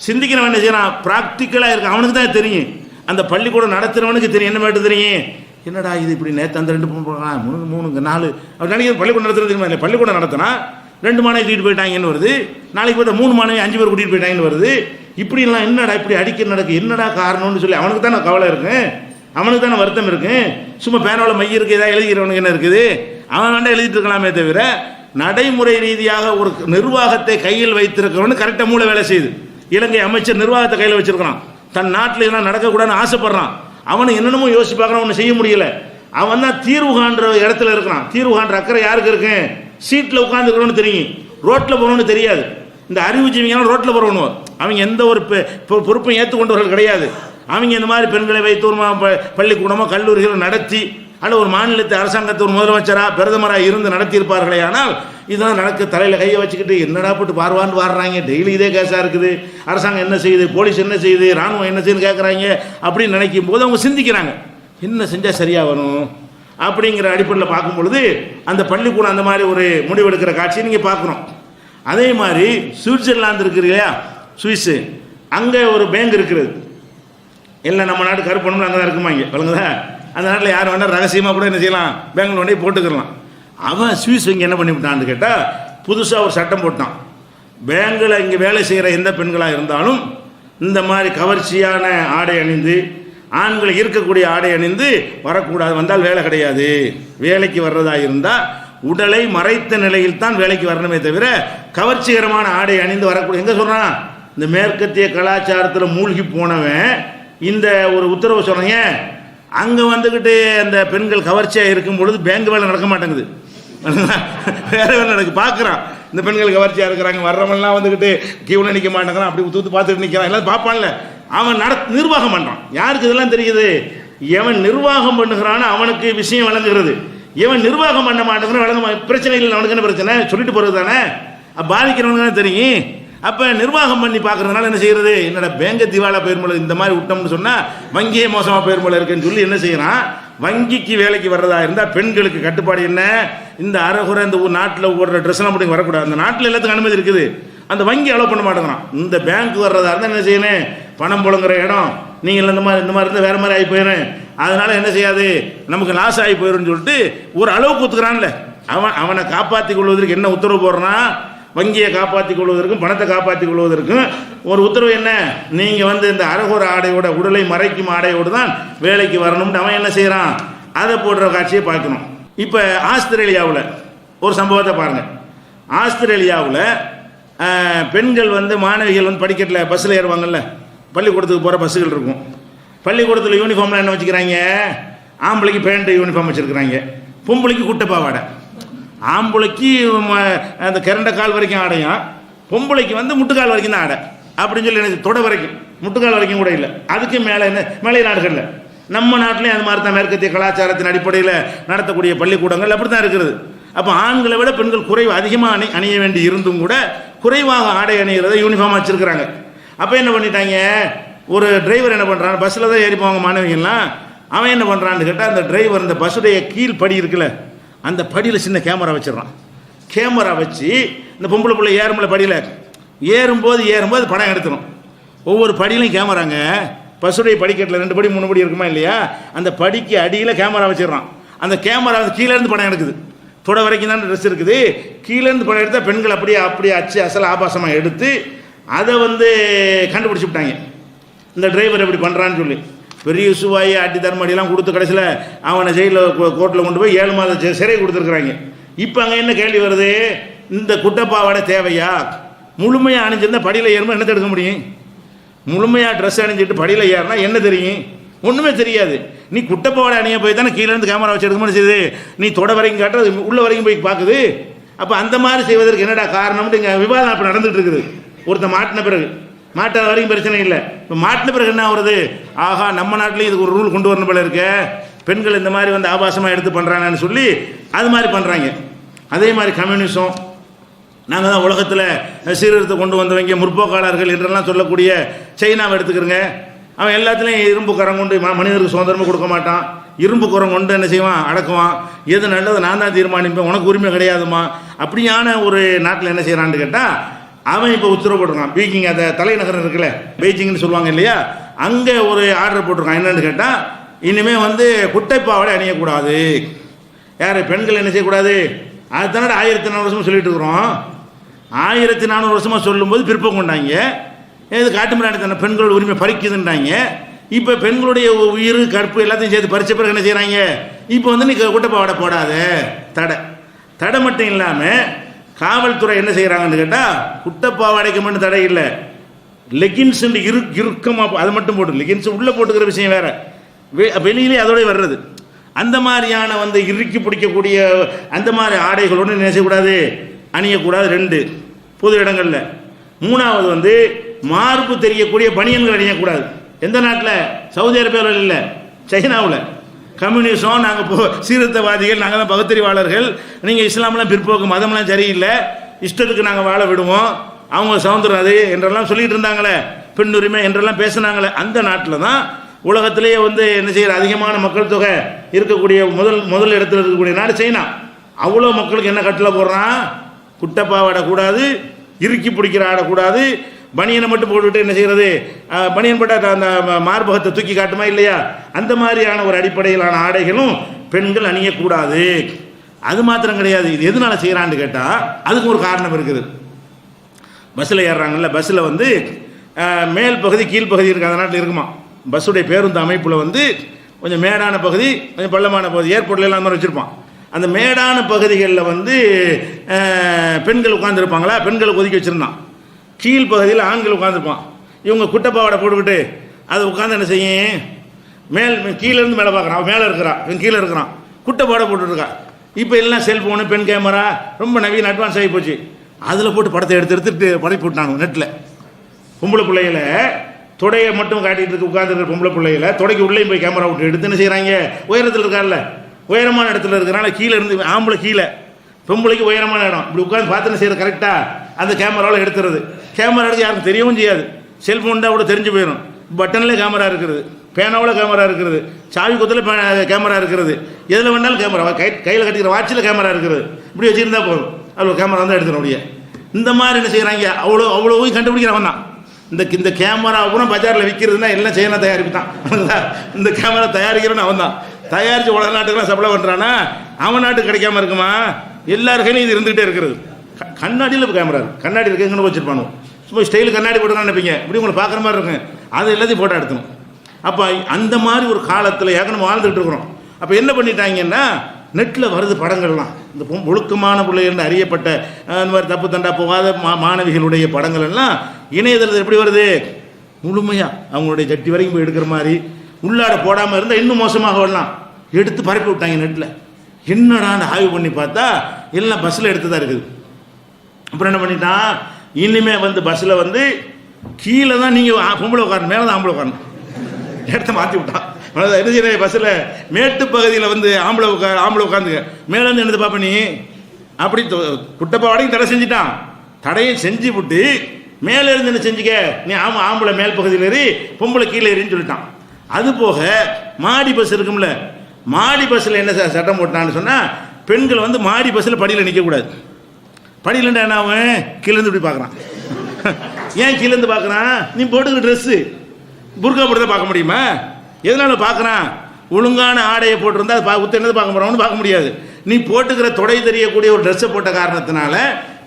சிந்திக்கிறவன் என்ன செய்யறான், ப்ராக்டிக்கலாக இருக்கு, அவனுக்கு தான் தெரியும். அந்த பள்ளிக்கூடம் நடத்துகிறவனுக்கு தெரியும், என்ன மேட்டு தெரியும், என்னடா இது இப்படி நேற்று அந்த 2 3 4 அப்படி நினைக்கிற பள்ளிக்கூடம் நடத்துறது தெரியுமா இல்லை, பள்ளிக்கூடம் நடத்தினா 2 மாணவி தூக்கிட்டு போயிட்டாங்கன்னு வருது, நாளைக்கு பார்த்தா 3 மாணவி 5 பேர் கூட்டிகிட்டு போயிட்டாங்கன்னு வருது. இப்படிலாம் என்னடா இப்படி அடிக்க நடக்கு, என்னடா காரணம்னு சொல்லி அவனுக்கு தானே கவலை இருக்கு, அவனுக்கு தானே வருத்தம் இருக்கு. சும்மா பேனாவில் மைய இருக்கு, ஏதாவது எழுதிக்கிறவனுக்கு என்ன இருக்குது, அவன் வேண்டாம் எழுதிட்டு இருக்கலாமே தவிர நடைமுறை ரீதியாக ஒரு நிர்வாகத்தை கையில் வைத்திருக்கிறவனு கரெக்டாக மூளை வேலை செய்யுது. இலங்கை அமைச்சர் நிர்வாகத்தை கையில் வச்சிருக்கிறான், தன் நாட்டில் இதெல்லாம் நடக்கக்கூடாதுன்னு ஆசைப்படுறான், அவனு என்னென்னமோ யோசிச்சு பார்க்குறான், ஒன்று செய்ய முடியல. அவன் தான் தீர்வு காண்ற இடத்துல இருக்கிறான். தீர்வு காண்ற அக்கறை யாருக்கு இருக்கு, சீட்டில் உட்காந்துக்கிறோன்னு தெரியும், ரோட்டில் போகணும்னு தெரியாது. இந்த அறிவுஜீவிங்கெல்லாம் ரோட்டில் போகிறவனு, அவங்க எந்த ஒரு பொறுப்பையும் ஏற்றுக்கொண்டவர்கள் கிடையாது. அவங்க இந்த மாதிரி பெண்களை வைத்து ஒரு பள்ளிக்கூடமோ கல்லூரிகளோ நடத்தி, அல்ல ஒரு மாநிலத்தை அரசாங்கத்தை ஒரு முதலமைச்சராக பிரதமராக இருந்து நடத்தியிருப்பார்களே. ஆனால் இதெல்லாம் நடக்க தலையில் கையை வச்சுக்கிட்டு என்னடா போட்டு பார்வான்னு வாடுறாங்க, டெய்லி இதே கேஸாக இருக்குது, அரசாங்கம் என்ன செய்யுது, போலீஸ் என்ன செய்யுது, இராணுவம் என்ன செய்யுதுன்னு கேட்குறாங்க. அப்படின்னு நினைக்கும் போது அவங்க சிந்திக்கிறாங்க, என்ன செஞ்சால் சரியாக வரும் அப்படிங்கிற அடிப்படையில் பார்க்கும் பொழுது அந்த பள்ளிக்கூடம் அந்த மாதிரி ஒரு முடிவெடுக்கிற காட்சியை நீங்கள் பார்க்குறோம். அதே மாதிரி சுவிட்சர்லாந்து இருக்குது இல்லையா, சுவிஸு, அங்கே ஒரு பேங்க் இருக்குது. எல்லாம் நம்ம நாட்டு கருப்பணம்னு அங்கே தான் இருக்குமா, இங்கே வழங்குதா, அந்த நாட்டில் யார் வேணால் ரகசியமாக கூட என்ன செய்யலாம், பேங்கில் கொண்டே போட்டுக்கலாம். அவன் சுவிஸ் வங்கி என்ன பண்ணிவிட்டான்னு கேட்டால் புதுசாக ஒரு சட்டம் போட்டான், பேங்கில் இங்கே வேலை செய்கிற எந்த பெண்களாக இருந்தாலும் இந்த மாதிரி கவர்ச்சியான ஆடை அணிந்து, ஆண்களை இருக்கக்கூடிய ஆடை அணிந்து வரக்கூடாது, வந்தால் வேலை கிடையாது. வேலைக்கு வர்றதா இருந்தால் உடலை மறைத்த நிலையில் தான் வேலைக்கு வரணுமே தவிர கவர்ச்சிகரமான ஆடை அணிந்து வரக்கூடிய. எங்கே சொல்கிறான், இந்த மேற்கத்திய கலாச்சாரத்தில் மூழ்கி போனவன் இந்த ஒரு உத்தரவு சொல்கிறீங்க. அங்கே வந்துக்கிட்டு அந்த பெண்கள் கவர்ச்சியாக இருக்கும் பொழுது பேங்க் வேலை நடக்க மாட்டேங்குது, வேற வேலை நடக்கு. பார்க்குறான் இந்த பெண்கள் கவர்ச்சியாக இருக்கிறாங்க, வர்றவன்லாம் வந்துக்கிட்டு கீவில் நிற்க மாட்டேங்கிறான், அப்படி தூத்து பார்த்துட்டு நிற்கிறான், எல்லாம் பார்ப்பான்ல. அவன் நிர்வாகம் பண்ணுறான். யாருக்கு இதெல்லாம் தெரியுது? எவன் நிர்வாகம் பண்ணுகிறான்னு அவனுக்கு விஷயம் வழங்குகிறது. எவன் நிர்வாகம் பண்ண மாட்டேங்கிறான் வழங்க பிரச்சனை இல்லை. அவனுக்கு என்ன பிரச்சனை? சொல்லிட்டு போகிறது தானே, பாதிக்கிறவனுக்கு தானே தெரியும். அப்போ நிர்வாகம் பண்ணி பார்க்கறதுனால என்ன செய்யறது? என்னோட பேங்க திவாலா போயிருமோல, இந்த மாதிரி விட்டோம்னு சொன்னால் வங்கியே மோசமாக போயிருமோல இருக்குன்னு சொல்லி என்ன செய்யறான், வங்கிக்கு வேலைக்கு வர்றதா இருந்தால் பெண்களுக்கு கட்டுப்பாடு என்ன? இந்த அரைகுறை இந்த ஒரு நாட்டில் ஓடுற ட்ரெஸ்லாம் மட்டும் வரக்கூடாது. அந்த நாட்டில் எல்லாத்துக்கும் அனுமதி இருக்குது, அந்த வங்கி அலோவ் பண்ண மாட்டேங்கிறான். இந்த பேங்க் வர்றதா இருந்தால் என்ன செய்யணும்? பணம் புழங்குற இடம், நீங்கள் இந்த மாதிரி இருந்தால் வேறு மாதிரி ஆகி போயிடும். அதனால என்ன செய்யாது, நமக்கு லாஸ் ஆகி போயிடும்னு சொல்லிட்டு ஒரு அளவுக்கு ஒத்துக்கிறான்ல. அவனை காப்பாற்றிக் கொள்வதற்கு என்ன உத்தரவு போடுறான்? வங்கியை காப்பாற்றிக் கொள்வதற்கும் பணத்தை காப்பாற்றிக் கொள்வதற்கும் ஒரு உத்தரவு என்ன? நீங்கள் இந்த அரகுர ஆடையோட, உடலை மறைக்கும் ஆடையோடு தான் வேலைக்கு வரணும்னு அவன் என்ன செய்கிறான்? அதை போடுற காட்சியை பார்க்கணும். இப்போ ஆஸ்திரேலியாவில் ஒரு சம்பவத்தை பாருங்கள். ஆஸ்திரேலியாவில் பெண்கள் மாணவிகள் படிக்கட்டில் பஸ்ஸில் ஏறுவாங்கல்ல, பள்ளிக்கூடத்துக்கு போகிற பஸ்ஸுகள் இருக்கும். பள்ளிக்கூடத்தில் யூனிஃபார்ம்லாம் என்ன வச்சுக்கிறாங்க? ஆம்பளைக்கு பேண்ட் யூனிஃபார்ம் வச்சுருக்கிறாங்க, பொம்பளைக்கு குட்டை பாவாடை. ஆம்பளைக்கு அந்த கிரண்ட கால் வரைக்கும் ஆடையும், பொம்பளைக்கு முட்டுக்கால் வரைக்கும் தான் ஆடை அப்படின்னு சொல்லி எனக்கு தொட வரைக்கும், முட்டுக்கால் வரைக்கும் கூட இல்லை. அதுக்கு மேலே என்ன மேலை நாடுகளில், நம்ம நாட்டிலையும் அது மாதிரி தான் மேற்கத்திய கலாச்சாரத்தின் அடிப்படையில் நடத்தக்கூடிய பள்ளிக்கூடங்கள் அப்படி தான் இருக்கிறது. அப்போ ஆண்களை விட பெண்கள் அதிகமாக அணிய வேண்டி இருந்தும் கூட குறைவாக ஆடை அணிகிறத யூனிஃபார்மாக வச்சுருக்கிறாங்க. அப்போ என்ன பண்ணிட்டாங்க, ஒரு டிரைவர் என்ன பண்ணுறான், பஸ்ஸில் தான் ஏறி போவாங்க மாணவிகள்லாம். அவன் என்ன பண்ணுறான்னு கேட்டால், அந்த டிரைவர் இந்த பஸ்ஸுடைய கீழ் படி இருக்குல்ல, அந்த படியில் சின்ன கேமரா வச்சிடறான். கேமரா வச்சு இந்த பொம்பளை பிள்ளை ஏறும்ல, படியில் ஏறும்போது படம் எடுத்துடும். ஒவ்வொரு படியிலையும் கேமராங்க. பஸ்ஸுடைய படிக்கட்டில் 2 படி 3 படி இருக்குமா இல்லையா, அந்த படிக்கு அடியில் கேமரா வச்சிடறான். அந்த கேமரா கீழேருந்து படம் எடுக்குது. தொட வரைக்கும் தான் ட்ரெஸ் இருக்குது, கீழேருந்து படம் எடுத்தால் பெண்கள் அப்படியே அச்சு அசல் ஆபாசமாக எடுத்து அதை கண்டுபிடிச்சி விட்டாங்க. இந்த டிரைவர் எப்படி பண்ணுறான்னு சொல்லி பெரிய சுவாயி அடி தர்மடியெல்லாம் கொடுத்து கடைசியில் அவனை ஜெயிலில் கோர்ட்டில் கொண்டு போய் 7 மாத சிறை கொடுத்துருக்குறாங்க. இப்போ அங்கே என்ன கேள்வி வருது, இந்த குட்டப்பாவாடை தேவையா? முழுமையாக அணிஞ்சிருந்தால் படியில் ஏறும்போது என்ன எடுக்க முடியும்? முழுமையாக ட்ரெஸ் அணிஞ்சிட்டு படியில் ஏறினா என்ன தெரியும்? ஒன்றுமே தெரியாது. நீ குட்டப்பாவாடை அணிய போய் தானே கீழேருந்து கேமரா வச்சு எடுக்க முடியுது. நீ தொட வரைக்கும் காட்டுறது உள்ள வரைக்கும் போய் பார்க்குது. அப்போ அந்த மாதிரி செய்வதற்கு என்னடா காரணம்னு இங்கே விவாதம் இப்போ நடந்துகிட்டு இருக்குது. ஒருத்தர் மாட்டின பிறகு, மாட்டாத வரைக்கும் பிரச்சனை இல்லை. இப்போ மாட்டின பிறகு என்ன வருது, ஆகா நம்ம நாட்டிலையும் இதுக்கு ஒரு ரூல் கொண்டு வரணும் போல இருக்க, பெண்கள் இந்த மாதிரி ஆபாசமாக எடுத்து பண்ணுறாங்கன்னு சொல்லி அது மாதிரி பண்ணுறாங்க. அதே மாதிரி கம்யூனிசம், நாங்கள் தான் உலகத்தில் சீர்திருத்தத்தை கொண்டு வந்தவங்க முற்போக்காளர்கள் என்றெல்லாம் சொல்லக்கூடிய சைனாவை எடுத்துக்கிறங்க. அவன் எல்லாத்துலேயும் இரும்பு கரம் கொண்டு மனிதருக்கு சுதந்திரமாக கொடுக்க மாட்டான். இரும்பு குரம் கொண்டு என்ன செய்வான், அடக்குவான். எது நல்லது நான் தான் தீர்மானிப்பேன், உனக்கு உரிமை கிடையாதுமா. அப்படியான ஒரு நாட்டில் என்ன செய்கிறான்னு கேட்டால், அவன் இப்போ உத்தரவு போட்டிருக்கான். பீஜிங், அந்த தலைநகரம் இருக்குல்ல, பெய்ஜிங்னு சொல்லுவாங்க இல்லையா, அங்கே ஒரு ஆர்டர் போட்டிருக்கான். என்னன்னு கேட்டால், இனிமேல் குட்டைப்பாவாடை அணியக்கூடாது. யார் பெண்கள் என்ன செய்யக்கூடாது? அதுதானே 1400 வருஷமாக சொல்லிட்டு இருக்கிறோம். 1400 வருஷமாக சொல்லும்போது பிற்பம் கொண்டாங்க. இது காட்டுமிராண்டி தானே, பெண்களோட உரிமை பறிக்குதுன்றாங்க. இப்போ பெண்களுடைய உயிர் கற்பு எல்லாத்தையும் சேர்த்து பறிச்ச பிறகு என்ன செய்கிறாங்க, இப்போ நீ குட்டைப்பாவாடை போடாத தடை மட்டும் இல்லாமல் காவல்துறை என்ன செய்கிறாங்கன்னு கேட்டால், குட்டைப்பாவாடைக்கு மட்டும் தடை இல்லை, லெகின்ஸ் இறுக்கமாக அதை மட்டும் போட்டு, லெகின்ஸ் உள்ளே போட்டுக்கிற விஷயம் வேறு, வெளியிலே அதோடய வர்றது. அந்த மாதிரியான இறுக்கி பிடிக்கக்கூடிய அந்த மாதிரி ஆடைகளோடு என்ன செய்யக்கூடாது, அணியக்கூடாது. 2 பொது இடங்களில். 3வது மார்பு தெரியக்கூடிய பனியன்கள் அணியக்கூடாது. எந்த நாட்டில்? சவுதி அரேபியாவில் இல்லை, சைனாவில். கம்யூனிசம், நாங்கள் சீர்திருத்தவாதிகள், நாங்கள் தான் பகுத்தறிவாளர்கள், நீங்கள் இஸ்லாம்லாம் பிற்போக்கு, மதம்லாம் சரியில்லை, இஷ்டத்துக்கு நாங்கள் வாழ விடுவோம், அவங்க சுதந்திரம் அது என்றெல்லாம் சொல்லிட்டு இருந்தாங்களே, பெண் உரிமை என்றெல்லாம் பேசுனாங்களே, அந்த நாட்டில் தான் உலகத்திலேயே என்ன செய்கிற அதிகமான மக்கள் தொகை இருக்கக்கூடிய முதல் இடத்துல இருக்கக்கூடிய நாடு சைனா. அவ்வளோ மக்களுக்கு என்ன கட்டளை போடுறான், குட்டைப்பாவாடை கூடாது, இறுக்கி பிடிக்கிற ஆடக்கூடாது, பனியனை மட்டும் போட்டுவிட்டு என்ன செய்கிறது, பனியன் போட்டால் அந்த மார்பகத்தை தூக்கி காட்டுமா இல்லையா, அந்த மாதிரியான ஒரு அடிப்படையிலான ஆடைகளும் பெண்கள் அணியக்கூடாது. அது மாத்திரம் கிடையாது, இது எதனால செய்கிறான்னு கேட்டால் அதுக்கு ஒரு காரணம் இருக்குது. பஸ்ஸில் ஏறுறாங்கல்ல, பஸ்ஸில் மேல் பகுதி கீழ்ப்பகுதி இருக்குது, அந்த நாட்டில் இருக்குமா. பஸ்ஸுடைய பேருந்து அமைப்பில் கொஞ்சம் மேடான பகுதி, கொஞ்சம் பள்ளமான பகுதி, ஏர்போர்ட்லாம் அந்த மாதிரி வச்சுருப்பான். அந்த மேடான பகுதிகளில் வந்து பெண்கள் உட்காந்துருப்பாங்களா, பெண்களை ஒதுக்கி வச்சுருந்தான். கீழ் பகுதியில் ஆண்கள் உட்காந்துருப்பான். இவங்க குட்டைப்பாவடை போட்டுக்கிட்டு அதை உட்காந்து என்ன செய்யும், கீழேருந்து மேலே பார்க்குறான். அவன் மேலே இருக்கிறான், இவன் கீழே இருக்கிறான், குட்டைப்பாவடை போட்டுருக்கா. இப்போ எல்லாம் செல்ஃபோனு, பெண் கேமரா ரொம்ப நவீன அட்வான்ஸ் ஆகி போச்சு. அதில் போட்டு படத்தை எடுத்துட்டு படை போட்டானு நெட்டில். பொம்பளை பிள்ளைகளை தொடையை மட்டும் காட்டிகிட்டு இருக்கு உட்காந்துருக்கிற பொம்பளை பிள்ளைகளை தொடைக்கு உள்ளேயும் போய் கேமரா விட்டு எடுத்து என்ன செய்கிறாங்க, உயரத்தில் இருக்கார்ல, உயரமான இடத்துல இருக்கிறனால கீழே இருந்து ஆம்பளை கீழே, பொம்பளைக்கு உயரமான இடம், இப்படி உட்காந்து பார்த்து செய்கிற கரெக்டாக அந்த கேமராவில் எடுத்துறது. கேமரா எடுத்து யாருக்கும் தெரியவும் செய்யாது. செல்ஃபோன் தான் கூட தெரிஞ்சு போயிடும். பட்டனில் கேமரா இருக்கிறது, பேனாவில் கேமரா இருக்கிறது, சாவி குத்தில் கேமரா இருக்கிறது, எதில் வேணாலும் கேமரா, கையில் கட்டிக்கிற வாட்சில் கேமரா இருக்கிறது. இப்படி வச்சுருந்தா போதும், அவ்வளோ கேமரா தான் எடுத்துட முடியும். இந்த மாதிரி என்ன செய்கிறாங்க, அவ்வளோ கண்டுபிடிக்கிறவன் தான். இந்த கேமரா கூட பஜாரில் விற்கிறதுனா எல்லாம் சைனா தயாரிப்பு தான். இந்த கேமரா தயாரிக்கிறவன் அவன் தான். தயாரித்து உலக நாட்டுக்கெல்லாம் சப்ளை பண்ணுறானா, அவன் நாட்டுக்கு கிடைக்காம இருக்குமா? எல்லார் கையிலும் இது இருந்துகிட்டே இருக்கிறது. கண்ணாடியில் கேமரா இருக்குது, கண்ணாடி இருக்குங்கன்னு வச்சுருப்பானு. சும்மா ஸ்டைலு கண்ணாடி போட்டுன்னு நினைப்பீங்க, இப்படி உங்களை பார்க்குற மாதிரி இருக்கும். அது எல்லாத்தையும் ஃபோட்டோ எடுக்கணும். அப்போ அந்த மாதிரி ஒரு காலத்தில் ஏற்கனவே வாழ்ந்துகிட்டு இருக்கிறோம். அப்போ என்ன பண்ணிட்டாங்கன்னா, நெட்டில் வருது படங்கள்லாம், இந்த ஒழுக்கமான பிள்ளைகள் அறியப்பட்ட அந்த மாதிரி தப்பு தண்டா போகாத மாணவிகளுடைய படங்கள் எல்லாம் இணையதளத்தில் எப்படி வருது, முழுமையாக அவங்களுடைய ஜட்டி வரைக்கும் போய் எடுக்கிற மாதிரி, உள்ளாட போடாமல் இருந்தால் இன்னும் மோசமாக வரலாம், எடுத்து பரப்பி விட்டாங்க நெட்டில். என்னடான்னு ஆய்வு பண்ணி பார்த்தா எல்லாம் பஸ்ஸில் எடுத்து தான் இருக்குது. அப்புறம் என்ன பண்ணிட்டான், இனிமேல் வந்து பஸ்ஸில் வந்து கீழே தான் நீங்கள் பொம்பளை உட்காரணும், மேலே தான் ஆம்பளை உட்காரணும், இடத்த மாற்றி விட்டான். என்ன செய்ய, பஸ்ஸில் மேட்டு பகுதியில் வந்து ஆம்பளை உட்காந்துங்க, மேலே வந்து என்னது பாப்ப நீ, அப்படி குட்டப்பாவடையும் தடை செஞ்சுட்டான். தடையை செஞ்சு விட்டு மேலே இருந்து என்ன செஞ்சுக்க நீ, ஆம்பளை மேல் பகுதியில் ஏறி பொம்பளை கீழே ஏறின்னு சொல்லிட்டான். அது போக மாடி பஸ் இருக்கும்ல, மாடி பஸ்ஸில் என்ன சட்டம் போட்டான்னு சொன்னால், பெண்கள் வந்து மாடி பஸ்ஸில் படியில் நிற்கக்கூடாது. படியிலண்டா என்ன அவன் கீழேருந்து இப்படி பார்க்குறான். ஏன் கீழேருந்து பார்க்குறான், நீ போட்டுக்கிற ட்ரெஸ்ஸு புர்கா போட்டு பார்க்க முடியுமா? எதனால பார்க்குறான், ஒழுங்கான ஆடையை போட்டிருந்தா அது என்னது பார்க்க போகிறோம்னு பார்க்க முடியாது. நீ போட்டுக்கிற தொடை தெரியக்கூடிய ஒரு ட்ரெஸ்ஸை போட்ட காரணத்தினால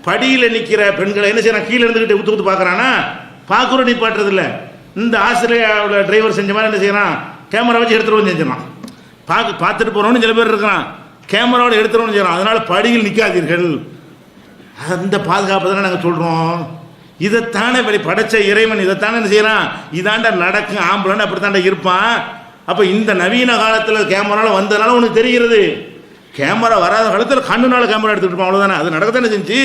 படியில் நிற்கிற பெண்களை என்ன செய்யறான், கீழே இருந்துக்கிட்டு ஊத்து ஊத்து பார்க்குறானா, பார்க்குறோம் நிப்பாட்டுறது இல்லை. இந்த ஆஸ்திரேலியாவில் டிரைவர் செஞ்ச மாதிரி என்ன செய்யறான், கேமரா வச்சு எடுத்துருவோம் செஞ்சிடறான். பார்த்துட்டு போகிறோன்னு சில பேர் இருக்கிறான், கேமராவோட எடுத்துருவோம்னு செய்யறான். அதனால் படியில் நிற்காதீர்கள், அந்த பாதுகாப்பு தானே நாங்கள் சொல்கிறோம். இதைத்தானே படைச்ச இறைவன் இதைத்தானே என்ன செய்யறான், இதாண்டா நடக்கும், ஆம்பளை அப்படித்தாண்டா இருப்பான். அப்போ இந்த நவீன காலத்தில் கேமராவில் வந்ததுனால உனக்கு தெரிகிறது. கேமரா வராத காலத்தில் கண்ணுனால கேமரா எடுத்துகிட்டு இருப்பான், அவ்வளோதானே. அது நடக்கத்தானே செஞ்சு.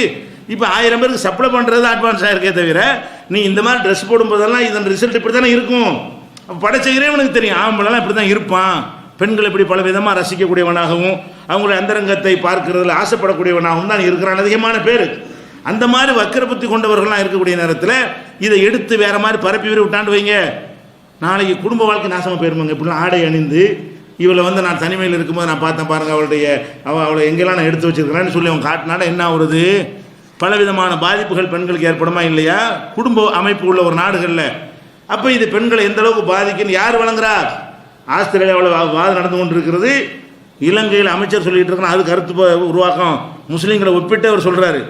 இப்போ 1000 பேருக்கு சப்ளை பண்ணுறது அட்வான்ஸ் ஆகிருக்கே தவிர, நீ இந்த மாதிரி ட்ரெஸ் போடும்போதெல்லாம் இதன் ரிசல்ட் இப்படி தானே இருக்கும். அப்போ படைச்ச இறைவனுக்கு தெரியும், ஆம்பளைலாம் இப்படி தான் இருப்பான். பெண்கள் இப்படி பல விதமாக ரசிக்கக்கூடியவனாகவும் அவங்களுடைய அந்தரங்கத்தை பார்க்கறதுல ஆசைப்படக்கூடியவனாகவும் தான் இருக்கிறான் அதிகமான பேர். அந்த மாதிரி வக்கர புத்தி கொண்டவர்கள்லாம் இருக்கக்கூடிய நேரத்தில் இதை எடுத்து வேற மாதிரி பரப்பி விட்டாண்டு வைங்க, நாளைக்கு குடும்ப வாழ்க்கை நாசமாக போயிருமாங்க. இப்படிலாம் ஆடை அணிந்து இவளை வந்து நான் தனிமையில் இருக்கும்போது நான் பார்த்தேன் பாருங்கள், அவளை எங்கெல்லாம் நான் எடுத்து வச்சிருக்கிறேன்னு சொல்லி அவன் காட்டினால என்ன ஆகுறது, பலவிதமான பாதிப்புகள் பெண்களுக்கு ஏற்படுமா இல்லையா, குடும்ப அமைப்பு உள்ள ஒரு நாடுகளில். அப்போ இது பெண்களை எந்த அளவுக்கு பாதிக்குன்னு யார் வழங்குறா? ஆஸ்திரேலியாவில் வாதம் நடந்து கொண்டு இருக்கிறது. இலங்கையில் அமைச்சர் சொல்லிட்டு இருக்கிறான், அது கருத்து உருவாக்கம் முஸ்லீம்களை ஒப்பிட்டு அவர் சொல்கிறாரு,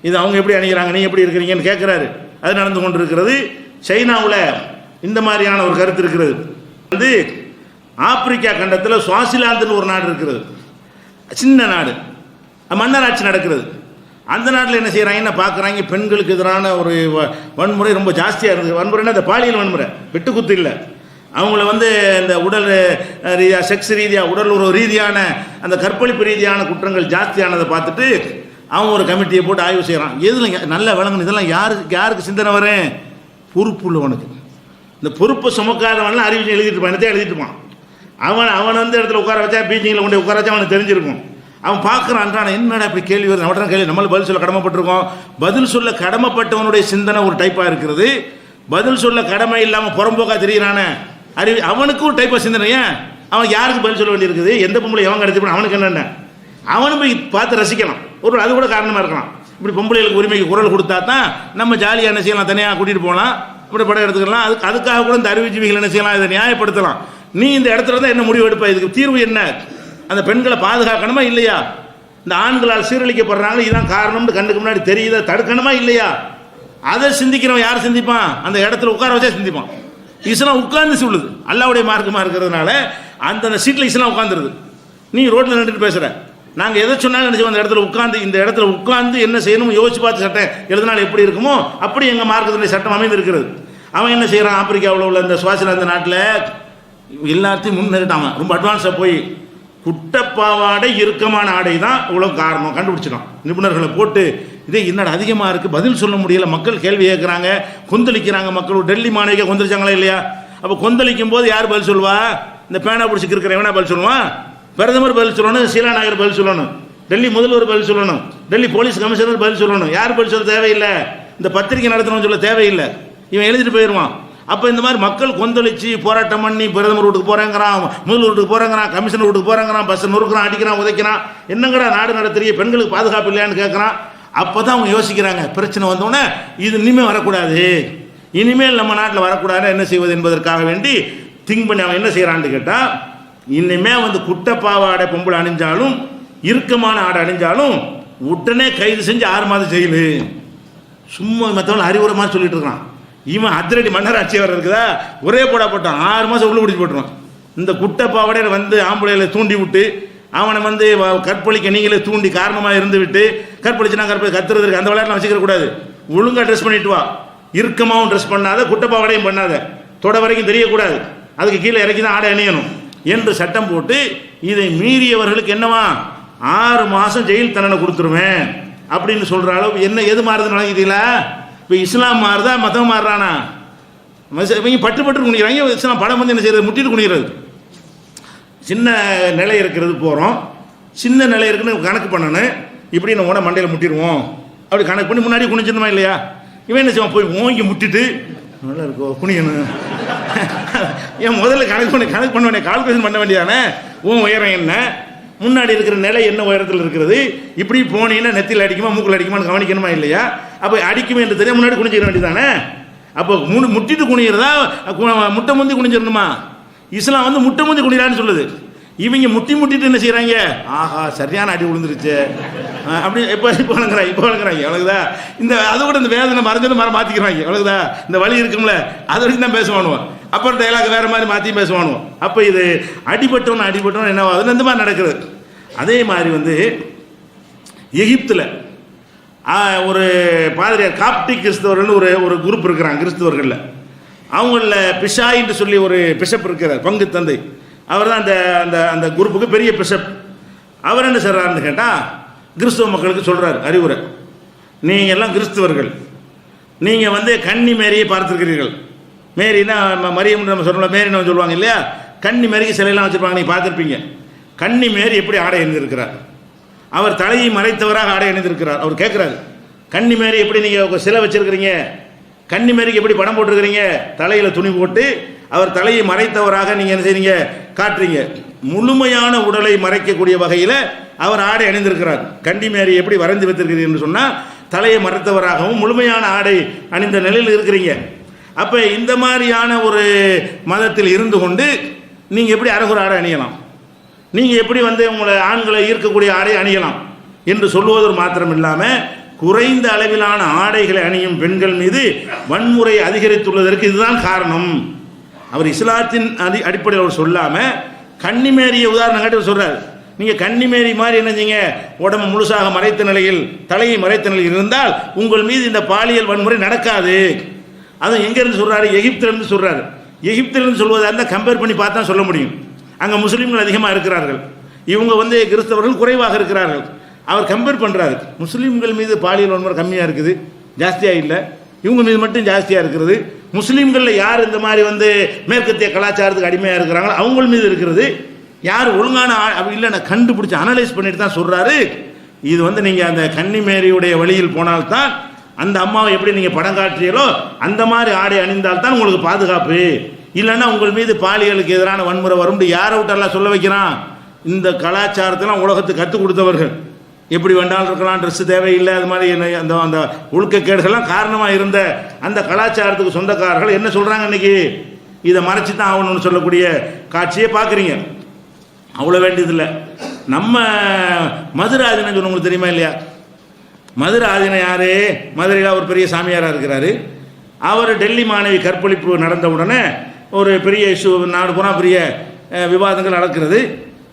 இது அவங்க எப்படி அணிகிறாங்க, நீ எப்படி இருக்கிறீங்கன்னு கேட்குறாரு. அது நடந்து கொண்டு இருக்கிறது. சைனாவில் இந்த மாதிரியான ஒரு கருத்து இருக்கிறது. வந்து ஆப்பிரிக்கா கண்டத்தில் சுவாசிலாந்துன்னு ஒரு நாடு இருக்கிறது, சின்ன நாடு, மன்னராட்சி நடக்கிறது. அந்த நாட்டில் என்ன செய்கிறாங்கன்னா பார்க்குறாங்க, பெண்களுக்கு எதிரான ஒரு வன்முறை ரொம்ப ஜாஸ்தியாக இருக்குது. வன்முறைன்னா இந்த பாலியல் வன்முறை, வெட்டுக்குத்து இல்லை, அவங்கள வந்து இந்த உடல் ரீதியாக, செக்ஸ் ரீதியாக, உடல் உறவு ரீதியான அந்த கற்பழிப்பு ரீதியான குற்றங்கள் ஜாஸ்தியானதை பார்த்துட்டு அவன் ஒரு கமிட்டியை போட்டு ஆய்வு செய்கிறான். எதில் நல்லா விளங்கணும், இதெல்லாம் யாருக்கு சிந்தனை வரேன், பொறுப்பு உள்ளவனுக்கு. இந்த பொறுப்பை சுமக்காதவன்லாம் அறிவிச்சு எழுதிட்டு இருப்பான், என்னத்தையும் எழுதிட்டு இருப்பான். அவன் வந்து இடத்துல உட்கார வச்சா, பீச்சிங்கில் கொண்டு உட்கார வச்சா அவனுக்கு தெரிஞ்சிருக்கும். அவன் பார்க்குறான்றான், என்னடா இப்படி கேள்வி வருது, அவன் கேள்வி நம்மளும் பதில் சொல்ல கடமைப்பட்டிருக்கோம். பதில் சொல்ல கடமைப்பட்டவனுடைய சிந்தனை ஒரு டைப்பாக இருக்கிறது, பதில் சொல்ல கடமை இல்லாமல் புறம்போக்கா தெரிகிறானே அவனுக்கும் ஒரு டைப்பாக சிந்தனை. ஏன் அவன் யாருக்கு பதில் சொல்ல வேண்டியிருக்குது, எந்த பொம்பளை எவன் கிடச்சி அவனுக்கு என்னென்ன, அவனும் போய் பார்த்து ரசிக்கலாம். ஒரு அது கூட காரணமாக இருக்கலாம். இப்படி பொம்பளைகளுக்கு உரிமைக்கு குரல் கொடுத்தா தான் நம்ம ஜாலியாக என்ன செய்யலாம், தனியாக கூட்டிகிட்டு போகலாம், இப்படி படம் எடுத்துக்கலாம். அதுக்காக கூட இந்த அறிவுஜீவிகள் என்ன செய்யலாம், இதை நியாயப்படுத்தலாம். நீ இந்த இடத்துல தான் என்ன முடிவு எடுப்பா, இதுக்கு தீர்வு என்ன, அந்த பெண்களை பாதுகாக்கணுமா இல்லையா, இந்த ஆண்களால் சீரழிக்கப்படுறாங்க இதுதான் காரணம்னு கண்ணுக்கு முன்னாடி தெரியுதா, தடுக்கணுமா இல்லையா, அதை சிந்திக்கிறவன் யார் சிந்திப்பான், அந்த இடத்துல உட்கார வச்சா சிந்திப்பான். இஸ்லாம் உட்கார்ந்து சொல்லுது, அல்லாவுடைய மார்க்கமாக இருக்கிறதுனால அந்த சீட்டில் இஸ்லாம் உட்காந்துருது. நீ ரோட்டில் நின்றுட்டு பேசுகிற, நாங்கள் எதை சொன்னாலும் நினச்சி அந்த இடத்துல உட்காந்து இந்த இடத்துல உட்காந்து என்ன செய்யணும் யோசிச்சு பார்த்து சட்டம் எழுதினால் எப்படி இருக்குமோ அப்படி எங்கள் மார்க்கத்தினுடைய சட்டம் அமைந்திருக்கிறது. அவன் என்ன செய்கிறான், ஆப்பிரிக்காவில் உள்ள இந்த சுவாசிலாந்து நாட்டில் எல்லாத்தையும் முன்னேறிட்டான். ரொம்ப அட்வான்ஸாக போய் குட்டப்பாவாடை இறுக்கமான ஆடை தான் இவ்வளோ காரணம் கண்டுபிடிச்சிடும். நிபுணர்களை போட்டு இதே என்னடா அதிகமாக இருக்குது, பதில் சொல்ல முடியல, மக்கள் கேள்வி கேட்குறாங்க, கொந்தளிக்கிறாங்க மக்கள். டெல்லி மாணவிக்க கொந்தளிச்சாங்களா இல்லையா? அப்போ கொந்தளிக்கும் போது யார் பதில் சொல்லுவா? இந்த பேனா பிடிச்சிக்கு இருக்கிற எவனா பதில் சொல்லுவான்? பிரதமர் பதில் சொல்லணும், ஷீலா நாயகர் பதில் சொல்லணும், டெல்லி முதல்வர் பதில் சொல்லணும், டெல்லி போலீஸ் கமிஷனர் பதில் சொல்லணும். யார் பதில் சொல்ல தேவையில்லை, இந்த பத்திரிகை நடத்தணும்னு சொல்ல தேவையில்லை, இவன் எழுதிட்டு போயிடுவான். அப்போ இந்த மாதிரி மக்கள் கொந்தளிச்சு போராட்டம் பண்ணி பிரதமர் வீட்டுக்கு போகிறாங்கிறான், முதல்வர் வீட்டுக்கு போகிறாங்கிறான், கமிஷனர் வீட்டுக்கு போகிறாங்கிறான், பஸ்ஸை நொறுக்கிறான், அடிக்கிறான், உதைக்கிறான், என்னங்கடா நாடு நடத்துறிய, பெண்களுக்கு பாதுகாப்பு இல்லையான்னு கேட்குறான். அப்போ தான் அவங்க யோசிக்கிறாங்க, பிரச்சனை வந்தோடனே இது இனிமேல் வரக்கூடாது, இனிமேல் நம்ம நாட்டில் வரக்கூடாது, என்ன செய்வது என்பதற்காக வேண்டி திங்க் பண்ணி அவன் என்ன செய்கிறான்னு கேட்டால், இனிமேல் வந்து குட்டப்பாவாடை பொம்பளை அணிஞ்சாலும் இறுக்கமான ஆடை அணிஞ்சாலும் உடனே கைது செஞ்சு 6 மாதம் ஜெயிலு. சும்மா மற்றவங்க அறிவுரை மாதிரி சொல்லிட்டு இருக்கான். இவன் அதிரடி மன்னராட்சி வர இருக்குதா, ஒரே போடா போட்டான், 6 மாதம் உள்ள பிடிச்சி போட்டுருவான். இந்த குட்டப்பாவாடையில் வந்து ஆம்பளையில தூண்டி விட்டு அவனை வந்து கற்பழிக்க நீங்களே தூண்டி காரணமாக இருந்து விட்டு கற்பழிச்சுனா கத்துறதுக்கு அந்த விளையாட்டில் வச்சுக்க கூடாது. ஒழுங்காக ட்ரெஸ் பண்ணிட்டு வா, இறுக்கமாகவும் ட்ரெஸ் பண்ணாத, குட்டப்பாவாடையும் பண்ணாத, தொட வரைக்கும் தெரியக்கூடாது, அதுக்கு கீழே இறக்கி தான் ஆடை அணியணும் என்று சட்டம் போட்டு இதை மீறியவர்களுக்கு என்னவா 6 மாதம் ஜெயில் தண்டனை கொடுத்துருவேன் அப்படின்னு சொல்கிற அளவு என்ன எது மாறுதுன்னு நினைக்கிறீங்களா? இப்போ இஸ்லாம் மாறுதா மதம் மாறுறானா? இவங்க பட்டு பட்டு குனிக்கிறாங்க. இஸ்லாம் படம் வந்து என்ன செய்யறது, முட்டிட்டு குனிக்கிறது. சின்ன நிலை இருக்கிறது போகிறோம், சின்ன நிலை இருக்குன்னு கணக்கு பண்ணணும், இப்படி நம்ம உடனே மண்டையில் முட்டிடுவோம் அப்படி கணக்கு பண்ணி முன்னாடி குனிச்சிடணுமா இல்லையா? இவன் என்ன செய்வான், போய் ஓங்கி முட்டிட்டு நல்லா இருக்கோ குனியணும். ஏன் முதல்ல கணக்கு பண்ண வேண்டிய கால்குலேஷன் பண்ண வேண்டியதானே? உயரம் என்ன, முன்னாடி இருக்கிற நிலை என்ன உயரத்தில் இருக்கிறது, இப்படி போனீங்கன்னா நெத்தியில் அடிக்குமா மூக்கில் அடிக்குமான்னு கவனிக்கணுமா இல்லையா? அப்போ அடிக்குமே என்று தெரியும், முன்னாடி குனிஞ்சிக்க வேண்டியதானே? அப்போ முட்டிட்டு குனிகிறதா முட்டை முந்தி குனிஞ்சிடணுமா? இஸ்லாம் வந்து முட்டை முந்தி குனிறான்னு சொல்லுது. இவங்க முட்டிட்டு என்ன செய்கிறாங்க, ஆஹா சரியான அடி விழுந்துருச்சு அப்படி இப்போ வளர்க்குறாங்க எவ்வளவுதா. இந்த அதை விட இந்த வேதனை மறைஞ்சது மாற்றிக்கிறாங்க எவ்வளவுதா. இந்த வலி இருக்கும்ல அது வரைக்கும் தான் பேசுவானுவோம், அப்புறம் டைலாக் வேறு மாதிரி மாற்றி பேசுவானுவோம். அப்போ இது அடிபட்டவன் என்ன ஆகுதுன்னு இந்த மாதிரி நடக்குது. அதே மாதிரி வந்து எகிப்தில் ஒரு பாதிரியார் காப்டிக் கிறிஸ்தவர்கள்னு ஒரு குரூப் இருக்கிறாங்க கிறிஸ்தவர்களில். அவங்களில் பிஷாயின்னு சொல்லி ஒரு பிஷப் இருக்கிறார், பங்கு தந்தை. அவர் தான் அந்த அந்த அந்த குரூப்புக்கு பெரிய பிஷப். அவர் என்ன சொல்கிறாருன்னு கேட்டால், கிறிஸ்தவ மக்களுக்கு சொல்கிறார் அறிவுரை. நீங்கள் எல்லாம் கிறிஸ்தவர்கள், நீங்கள் வந்து கன்னி மேரியை பார்த்துருக்கிறீர்கள். மேரினா மரியம் நம்ம சொல்லலாம், மேரின்னு சொல்லுவாங்க இல்லையா? கன்னி மேரிக்கு சிலையெல்லாம் வச்சுருப்பாங்க, நீங்கள் பார்த்துருப்பீங்க. கன்னி மேரி எப்படி ஆடை அணிந்திருக்கிறார், அவர் தலையை மறைத்தவராக ஆடை அணிந்திருக்கிறார். அவர் கேட்குறாரு, கன்னி மேரி எப்படி நீங்கள் சிலை வச்சுருக்கிறீங்க, கன்னி மேரிக்கு எப்படி படம் போட்டிருக்கிறீங்க, தலையில் துணி போட்டு அவர் தலையை மறைத்தவராக நீங்கள் என்ன செய்றீங்க காட்டுறீங்க. முழுமையான உடலை மறைக்கக்கூடிய வகையில் அவர் ஆடை அணிந்திருக்கிறார். கன்னி மேரி எப்படி வரைந்து வைத்திருக்கிறீர்கள் சொன்னால் தலையை மறைத்தவராகவும் முழுமையான ஆடை அணிந்த நிலையில் இருக்கிறீங்க. அப்போ இந்த மாதிரியான ஒரு மதத்தில் இருந்து கொண்டு நீங்கள் எப்படி அரகுர ஆடை அணியலாம், நீங்கள் எப்படி வந்து உங்களை ஆண்களை ஈர்க்கக்கூடிய ஆடை அணியலாம் என்று சொல்லுவதற்கு மாத்திரம் இல்லாமல் குறைந்த அளவிலான ஆடைகளை அணியும் பெண்கள் மீது வன்முறை அதிகரித்துள்ளதற்கு இதுதான் காரணம். அவர் இஸ்லாத்தின் அடிப்படையில் அவர் சொல்லாமல் கன்னிமேரியை உதாரணம் காட்டி சொல்கிறார். நீங்கள் கன்னிமேரி மாதிரி என்னஞ்சீங்க, உடம்பு முழுசாக மறைத்த நிலையில் தலையை மறைத்த நிலையில் இருந்தால் உங்கள் மீது இந்த பாலியல் வன்முறை நடக்காது. அதுவும் எங்கேருந்து சொல்கிறாரு, எகிப்திலிருந்து சொல்கிறாரு. எகிப்திலிருந்து சொல்வதாக இருந்தால் கம்பேர் பண்ணி பார்த்தா சொல்ல முடியும். அங்கே முஸ்லீம்கள் அதிகமாக இருக்கிறார்கள், இவங்க வந்து கிறிஸ்தவர்கள் குறைவாக இருக்கிறார்கள். அவர் கம்பேர் பண்ணுறாரு, முஸ்லீம்கள் மீது பாலியல் வன்முறை கம்மியாக இருக்குது, ஜாஸ்தியாக இல்லை, இவங்க மீது மட்டும் ஜாஸ்தியாக இருக்கிறது. முஸ்லீம்களில் யார் இந்த மாதிரி வந்து மேற்கத்திய கலாச்சாரத்துக்கு அடிமையாக இருக்கிறாங்களோ அவங்க மீது இருக்கிறது. யார் ஒழுங்கான அப்படி இல்லை, நான் கண்டுபிடிச்சி அனலைஸ் பண்ணிட்டு தான் சொல்கிறாரு. இது வந்து நீங்கள் அந்த கன்னிமேரியுடைய வழியில் போனால்தான், அந்த அம்மாவை எப்படி நீங்கள் படம் காட்டுறீங்களோ அந்த மாதிரி ஆடை அணிந்தால்தான் உங்களுக்கு பாதுகாப்பு, இல்லைன்னா உங்கள் மீது பாலியலுக்கு எதிரான வன்முறை வரும். யாரை விட்டெல்லாம் சொல்ல வைக்கிறான், இந்த கலாச்சாரத்தெல்லாம் உலகத்துக்கு கற்றுக் கொடுத்தவர்கள். எப்படி வேண்டாலும் இருக்கலாம், ட்ரெஸ்ஸு தேவையில்லை, அது மாதிரி அந்த அந்த ஒழுக்கக்கேடுகள்லாம் காரணமாக இருந்த அந்த கலாச்சாரத்துக்கு சொந்தக்காரர்கள் என்ன சொல்கிறாங்க, இன்றைக்கி இதை மறைச்சி தான் ஆகணும்னு சொல்லக்கூடிய காட்சியை பார்க்குறீங்க. அவ்வளோ வேண்டியதில்லை. நம்ம மதுரை ஆதீனம் உங்களுக்கு தெரியுமா இல்லையா? மதுரை ஆதீனம் யார்? மதுரையில் ஒரு பெரிய சாமியாராக இருக்கிறாரு. அவர் டெல்லி மாணவி கற்பழிப்பு நடந்த உடனே ஒரு பெரிய இஷ்யூ, நாடு பூரா பெரிய விவாதங்கள் நடக்கிறது.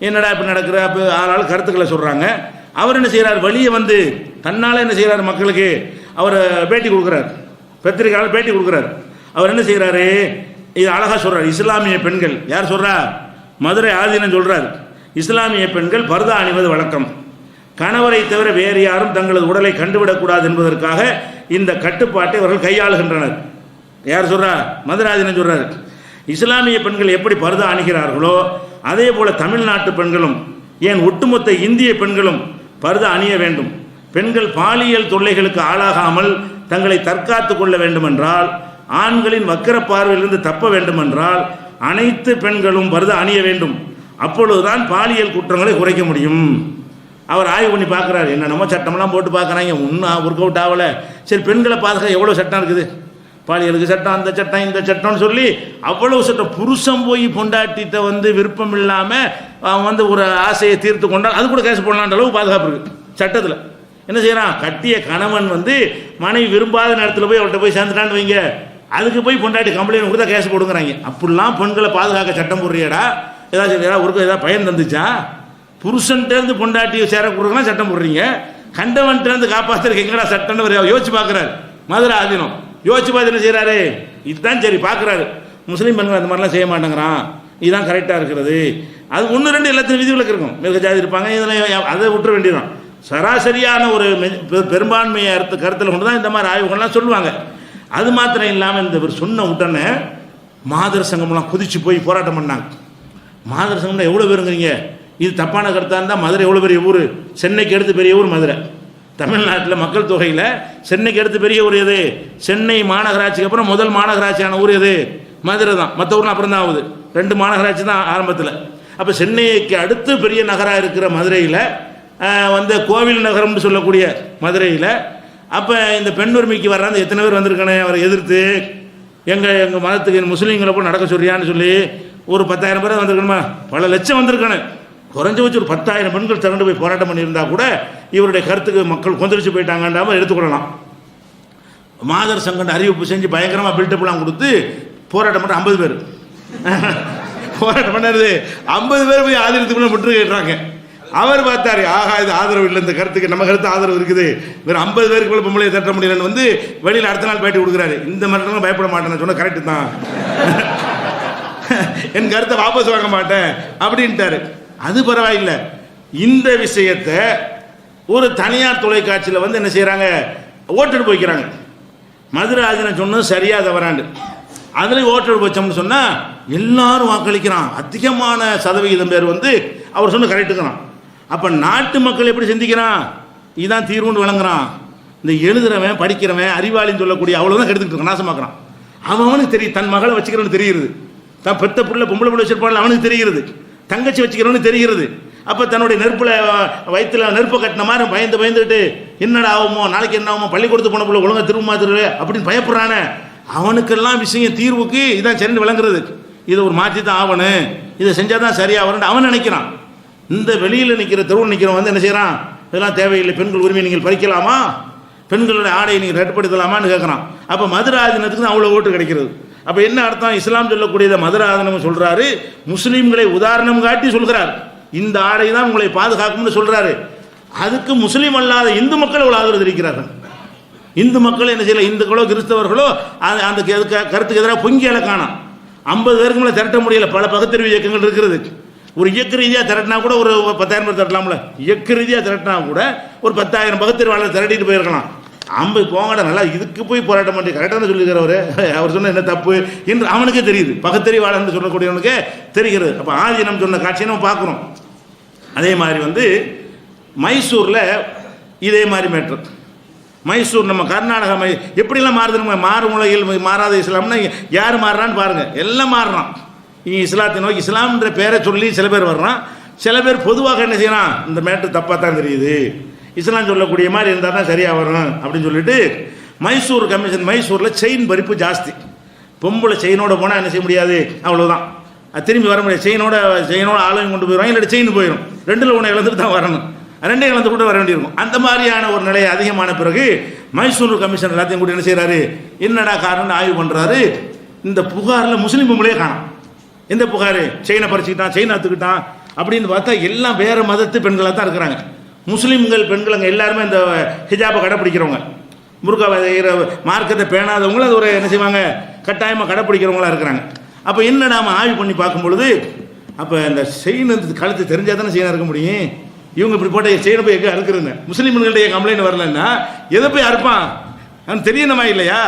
என்னடா இப்படி நடக்கிற அப்போ ஆளால் கருத்துக்களை சொல்கிறாங்க. அவர் என்ன செய்கிறார், வெளியே வந்து தன்னால் என்ன செய்கிறார், மக்களுக்கு அவர் பேட்டி கொடுக்குறார், பத்திரிகையாளர் பேட்டி கொடுக்குறார். அவர் என்ன செய்கிறாரு, இது அழகாக சொல்கிறார். இஸ்லாமிய பெண்கள் யார் சொல்கிறா, மதுரை ஆதீனம் சொல்கிறார், இஸ்லாமிய பெண்கள் பர்தா அணிவது வழக்கம், கணவரை தவிர வேறு யாரும் தங்களது உடலை கண்டுவிடக்கூடாது என்பதற்காக இந்த கட்டுப்பாட்டை அவர்கள் கையாளுகின்றனர். யார் சொல்கிறா, மதுரை ஆதீனம் சொல்கிறார். இஸ்லாமிய பெண்கள் எப்படி பர்தா அணிகிறார்களோ அதே போல தமிழ்நாட்டு பெண்களும், ஏன் ஒட்டுமொத்த இந்திய பெண்களும் பர்தா அணிய வேண்டும். பெண்கள் பாலியல் தொல்லைகளுக்கு ஆளாகாமல் தங்களை தற்காத்து கொள்ள வேண்டுமென்றால், ஆண்களின் வக்கர பார்வையிலிருந்து தப்ப வேண்டுமென்றால் அனைத்து பெண்களும் பர்தா அணிய வேண்டும். அப்பொழுதுதான் பாலியல் குற்றங்களை குறைக்க முடியும். அவர் ஆய்வு பண்ணி பார்க்குறாரு, என்னென்னமோ சட்டமெல்லாம் போட்டு பார்க்குறாங்க, ஒன்றும் ஒர்க் அவுட் ஆகலை. சரி, பெண்களை பாதுகாக்க எவ்வளோ சட்டம் இருக்குது, பாலியலுக்கு சட்டம், அந்த சட்டம், இந்த சட்டம்னு சொல்லி அவ்வளவு சட்டம். புருஷன் போய் பொண்டாட்டிட்ட வந்து விருப்பம் இல்லாமல் அவன் வந்து ஒரு ஆசையை தீர்த்து கொண்டால் அது கூட கேஸ் போடலான்ற அளவு பாதுகாப்பு இருக்குது சட்டத்தில். என்ன செய்யறான், கட்டிய கணவன் வந்து மனைவி விரும்பாத நேரத்தில் போய் அவர்கிட்ட போய் சேர்ந்துட்டான்னு வைங்க, அதுக்கு போய் பொண்டாட்டி கம்ப்ளைண்ட் கொடுத்தா கேஸ் போடுங்கிறாங்க. அப்படிலாம் பெண்களை பாதுகாக்க சட்டம் போடுறியாடா, ஏதாச்சும் ஒரு ஏதாவது பயன் தந்துச்சா? புருஷன்ட்டேருந்து பொண்டாட்டியை சேர கொடுக்கலாம் சட்டம் போடுறீங்க, கண்டவன்ட்டேருந்து காப்பாற்றுறதுக்கு எங்கடா சட்டம்னு யோசிச்சு பார்க்குறாரு மதுரை ஆதீனம். யோசிச்சு பார்த்து என்ன செய்கிறாரு, இதுதான் சரி பார்க்குறாரு, முஸ்லீம் பெண்கள் அந்த மாதிரிலாம் செய்ய மாட்டேங்கிறான், இதுதான் கரெக்டாக இருக்கிறது. அது ஒன்று ரெண்டு எல்லாத்தையும் விதிவிலக்கு இருக்கும், மிக ஜாதி இருப்பாங்க, இதெல்லாம் அதை விட்டுற வேண்டியதான். சராசரியான ஒரு பெரும்பான்மையை கருத்தில் கொண்டு தான் இந்த மாதிரி ஆய்வுகள்லாம் சொல்லுவாங்க. அது மாத்திரம் இல்லாமல் இந்த சொன்ன உடனே மாதர் சங்கம்லாம் குதிச்சு போய் போராட்டம் பண்ணாங்க. மாதர் சங்கம்னா எவ்வளோ பேருங்கிறீங்க, இது தப்பான கருத்தாக இருந்தால் மதுரை எவ்வளோ பெரிய ஊர், சென்னைக்கு அடுத்து பெரிய ஊர் மதுரை. தமிழ்நாட்டில் மக்கள் தொகையில் சென்னைக்கு அடுத்து பெரிய ஊர் எது, சென்னை மாநகராட்சிக்கு அப்புறம் முதல் மாநகராட்சியான ஊர் எது, மதுரை தான். மற்ற ஊர்லாம் அப்புறம் தான் ஆகுது, 2 மாநகராட்சி தான் ஆரம்பத்தில். அப்போ சென்னைக்கு அடுத்து பெரிய நகராக இருக்கிற மதுரையில் வந்து கோவில் நகரம்னு சொல்லக்கூடிய மதுரையில் அப்போ இந்த பெண் உரிமைக்கு வர்றாங்க எத்தனை பேர் வந்திருக்கானே அவரை எதிர்த்து, எங்கள் மதத்துக்கு முஸ்லீம்களை போய் நடக்க சொல்றியான்னு சொல்லி ஒரு 10,000 பேர் வந்திருக்கணுமா, பல லட்சம் வந்திருக்கானு. குறைஞ்ச வச்சு ஒரு 10,000 பெண்கள் திரண்டு போய் போராட்டம் பண்ணியிருந்தா கூட இவருடைய கருத்துக்கு மக்கள் கொந்தளிச்சு போயிட்டாங்கன்றாமல் எடுத்துக்கொள்ளலாம். மாதர் சங்கன் அறிவிப்பு செஞ்சு பயங்கரமாக பில்டப்லாம் கொடுத்து போராட்டம் பண்ணுற 50 பேர் போராட்டம் பண்ணாரு. 50 பேர் போய் ஆதரத்துக்குள்ள முற்று கேட்டுறாங்க. அவர் பார்த்தாரு, ஆகா இது ஆதரவு இல்லை, இந்த கருத்துக்கு நம்ம கருத்து ஆதரவு இருக்குது, வேறு 50 பேருக்கு கூட பொம்பளையை தட்ட முடியலன்னு வந்து வெளியில் அடுத்த நாள் பேட்டி கொடுக்குறாரு. இந்த மாதிரி பயப்பட மாட்டேன்னு சொன்ன கரெக்டு தான், என் கருத்தை வாபஸ் வாங்க மாட்டேன் அப்படின்ட்டாரு. அது பரவாயில்லை. இந்த விஷயத்தை ஒரு தனியார் தொலைக்காட்சியில் வந்து என்ன செய்கிறாங்க, ஓட்டெடுப்பு வைக்கிறாங்க. மதுரை ஆதீனம் சொன்னது சரியா தவறாண்டு அதில் ஓட்டெடுப்பு வச்சோம்னு சொன்னால் எல்லாரும் வாக்களிக்கிறான், அதிகமான சதவிகிதம் பேர் வந்து அவர் சொன்ன கரெக்டுக்கிறான். அப்போ நாட்டு மக்கள் எப்படி சிந்திக்கிறான், இதுதான் தீர்வுன்னு விளங்குறான். இந்த எழுதுறவன் படிக்கிறவன் அறிவாளின்னு சொல்லக்கூடிய அவ்வளோதான் கெடுத்துட்டு இருக்கான், நாசமாக்குறான். அவனுக்கு தெரியும், தன் மகளை வச்சுக்கிறவனு தெரிகிறது, தான் பெத்த புள்ள பொம்பளை பிள்ளை வச்சிருப்பாள் அவனுக்கு தெரிகிறது, தங்கச்சி வச்சுக்கிறவனு தெரிகிறது. அப்போ தன்னுடைய நெருப்பில் வயிற்றில் நெருப்பை கட்டின மாதிரி பயந்துட்டு என்னடா ஆகுமோ, நாளைக்கு என்ன ஆகுமோ, பள்ளிக்கூடத்து போன பிள்ளை ஒழுங்காக திரும்ப திருவே அப்படின்னு பயப்படுறானே, அவனுக்கெல்லாம் விஷயம் தீர்வுக்கு இதான் சரின்னு விளங்குறது. இதை ஒரு மாற்றி தான் ஆகணும், இதை செஞ்சால் தான் சரியாகணும்னு அவன் நினைக்கிறான். இந்த வெளியில் நிற்கிற தெருவில் நிற்கிறவன் வந்து என்ன செய்கிறான், இதெல்லாம் தேவையில்லை, பெண்கள் உரிமை நீங்கள் பறிக்கலாமா, பெண்களுடைய ஆடையை நீங்கள் ரட்டுப்படுத்தலாமான்னு கேட்குறான். அப்போ மதுரை ஆதீனத்துக்கு தான் அவ்வளோ ஓட்டு கிடைக்கிறது. அப்போ என்ன அர்த்தம், இஸ்லாம் சொல்லக்கூடியதை மதுரை ஆதீனம் சொல்கிறாரு, முஸ்லீம்களை உதாரணம் காட்டி சொல்கிறார், இந்த ஆடை தான் உங்களை பாதுகாக்கும்னு சொல்கிறாரு. அதுக்கு முஸ்லீம் அல்லாத இந்து மக்கள் அவ்வளோ ஆதரவு தெரிவிக்கிறார்கள். இந்து மக்கள் என்ன செய்யல, இந்துக்களோ கிறிஸ்தவர்களோ அந்த கருத்துக்கு எதிராக பொங்கியால காணாம். 50 பேருக்கு மேலே திரட்ட முடியல, பல பகுத்தறிவு இயக்கங்கள் இருக்கிறது. ஒரு இயக்க ரீதியாக திரட்டினா கூட ஒரு 10,000 பேர் திரட்டலாம்ல, இயக்க ரீதியாக திரட்டினா கூட ஒரு 10,000 பகுத்தறிவாளர் திரட்டிட்டு போயிருக்கலாம். 50 போங்கடா நல்லா இதுக்கு போய் போராட்டம் பண்ணி கரெக்டான சொல்லிக்கிறவர், அவர் சொன்ன என்ன தப்பு என்று அவனுக்கே தெரியுது, பகுத்தறிவாளர்னு சொல்லக்கூடியவனுக்கே தெரிகிறது. அப்போ ஆதீனம் சொன்ன காட்சியை நம்ம பார்க்குறோம். அதே மாதிரி வந்து மைசூரில் இதே மாதிரி மேட்ரு. மைசூர் நம்ம கர்நாடகா எப்படிலாம் மாறுது, நம்ம மாறும் உலகில் மாறாத இஸ்லாம்னா யார் மாறுறான்னு பாருங்கள், எல்லாம் மாறுறான். இங்கே இஸ்லாத்தை நோக்கி இஸ்லாம்ன்ற பேரை சொல்லி சில பேர் வர்றான், சில பேர் பொதுவாக என்ன செய்யறான், இந்த மேட்ரு தப்பாக தான் தெரியுது, இஸ்லாம் சொல்லக்கூடிய மாதிரி இருந்தால் தான் சரியாக வரும் அப்படின்னு சொல்லிட்டு மைசூர் கமிஷன், மைசூரில் செயின் பறிப்பு ஜாஸ்தி. பொம்பளை செயினோட போனால் என்ன செய்ய முடியாது, அவ்வளோதான், அது திரும்பி வர முடியாது. செயினோட ஆளுங்க கொண்டு போயிடுவாங்க, இல்லை செயின் போயிடும், 2ல் 1 இழந்துட்டு தான் வரணும், 2 இழந்து கூட வர வேண்டியிருக்கும். அந்த மாதிரியான ஒரு நிலை அதிகமான பிறகு மைசூர் கமிஷன் எல்லாத்தையும் கூட என்ன செய்கிறாரு, என்னடா காரணம்னு ஆய்வு பண்ணுறாரு. இந்த புகாரில் முஸ்லீம் பொம்பளையே காணும். எந்த புகார், செயினை பறிச்சுக்கிட்டான், செயின் அத்துக்கிட்டான், அப்படின்னு பார்த்தா எல்லாம் வேறு மதத்து பெண்களாக தான் இருக்கிறாங்க. முஸ்லீம்கள் பெண்கள் அங்கே எல்லாருமே இந்த ஹிஜாபை கடைப்பிடிக்கிறவங்க, முருகா மார்க்கத்தை பேணாதவங்களும் அது ஒரு என்ன செய்வாங்க, கட்டாயமாக கடைப்பிடிக்கிறவங்களா இருக்கிறாங்க. அப்போ என்ன நாம் ஆய்வு பண்ணி பார்க்கும் பொழுது, அப்போ இந்த செயின் கழுத்து தெரிஞ்சால் தானே செயினாக இருக்க முடியும். இவங்க இப்படி போட்ட செயினை போய் எங்கே அறுக்குறேங்க, முஸ்லீம்கள்ட்ட கம்ப்ளைண்ட் வரலன்னா எதை போய் அறுப்பான், அவன் தெரியணுமா இல்லையா,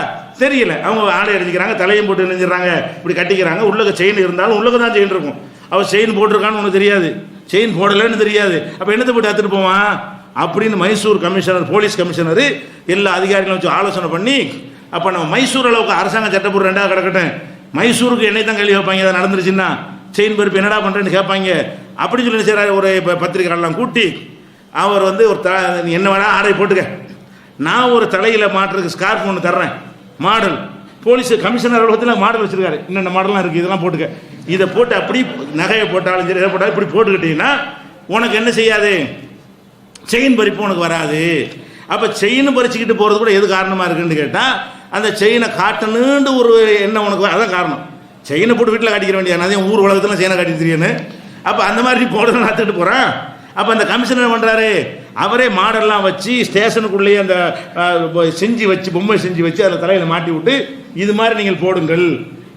தெரியல. அவங்க ஆடை அடிஞ்சிக்கிறாங்க, தலையும் போட்டு நினைஞ்சிடறாங்க, இப்படி கட்டிக்கிறாங்க. உள்ளக செயின் இருந்தாலும் உள்ளக தான் செயின் இருக்கும். அவன் செயின் போட்டிருக்கான்னு ஒன்று தெரியாது, செயின் போடலைன்னு தெரியாது. அப்போ என்னத்தை போட்டு அத்துட்டு போவான் அப்படின்னு மைசூர் கமிஷனர், போலீஸ் கமிஷனர் எல்லா அதிகாரிகளும் வச்சு ஆலோசனை பண்ணி, அப்போ நம்ம மைசூர் அளவுக்கு அரசாங்க சட்டப்பூர்வம் ரெண்டாவது கிடக்கட்டும், மைசூருக்கு என்னை தான் கேள்வி வைப்பாங்க, அதை நடந்துருச்சுன்னா செயின் பருப்பு என்னடா பண்ணுறேன்னு கேட்பாங்க. அப்படி சொல்லி செய்கிறார். ஒரு பத்திரிகைலாம் கூட்டி அவர் வந்து ஒரு என்ன வேணா ஆடை போட்டுக்க, நான் ஒரு தலையில் மாட்டுறதுக்கு ஸ்கார்ஃப் ஒன்று தர்றேன் மாடல். போலீஸ் கமிஷனர் அலுவலகத்தில் மாடல் வச்சிருக்காரு, இன்னென்ன மாடலாம் இருக்குது, இதெல்லாம் போட்டுக்க. இதை போட்டு அப்படி நகையை போட்டாலும் சரி, இதை போட்டாலும் இப்படி போட்டுக்கிட்டீங்கன்னா உனக்கு என்ன செய்யாது, செயின் பறிப்பு உனக்கு வராது. அப்போ செயின் பறிச்சுக்கிட்டு போகிறது கூட எது காரணமாக இருக்குன்னு கேட்டால், அந்த செயினை காட்டணுன்னு ஒரு எண்ணம் உனக்கு, அதான் காரணம். செயினை போட்டு வீட்டில் காட்டிக்கிற வேண்டிய, அதே ஊர் உலகத்தில் செயினை காட்டி தெரியுன்னு. அப்போ அந்த மாதிரி போடணும்னு நடத்திட்டு போகிறான். அப்போ அந்த கமிஷனர் பண்ணுறாரு, அவரே மாடல்லாம் வச்சு ஸ்டேஷனுக்குள்ளேயே அந்த செஞ்சு வச்சு, பொம்மை செஞ்சு வச்சு அதில் தலையில் மாட்டி விட்டு, இது மாதிரி நீங்கள் போடுங்கள்,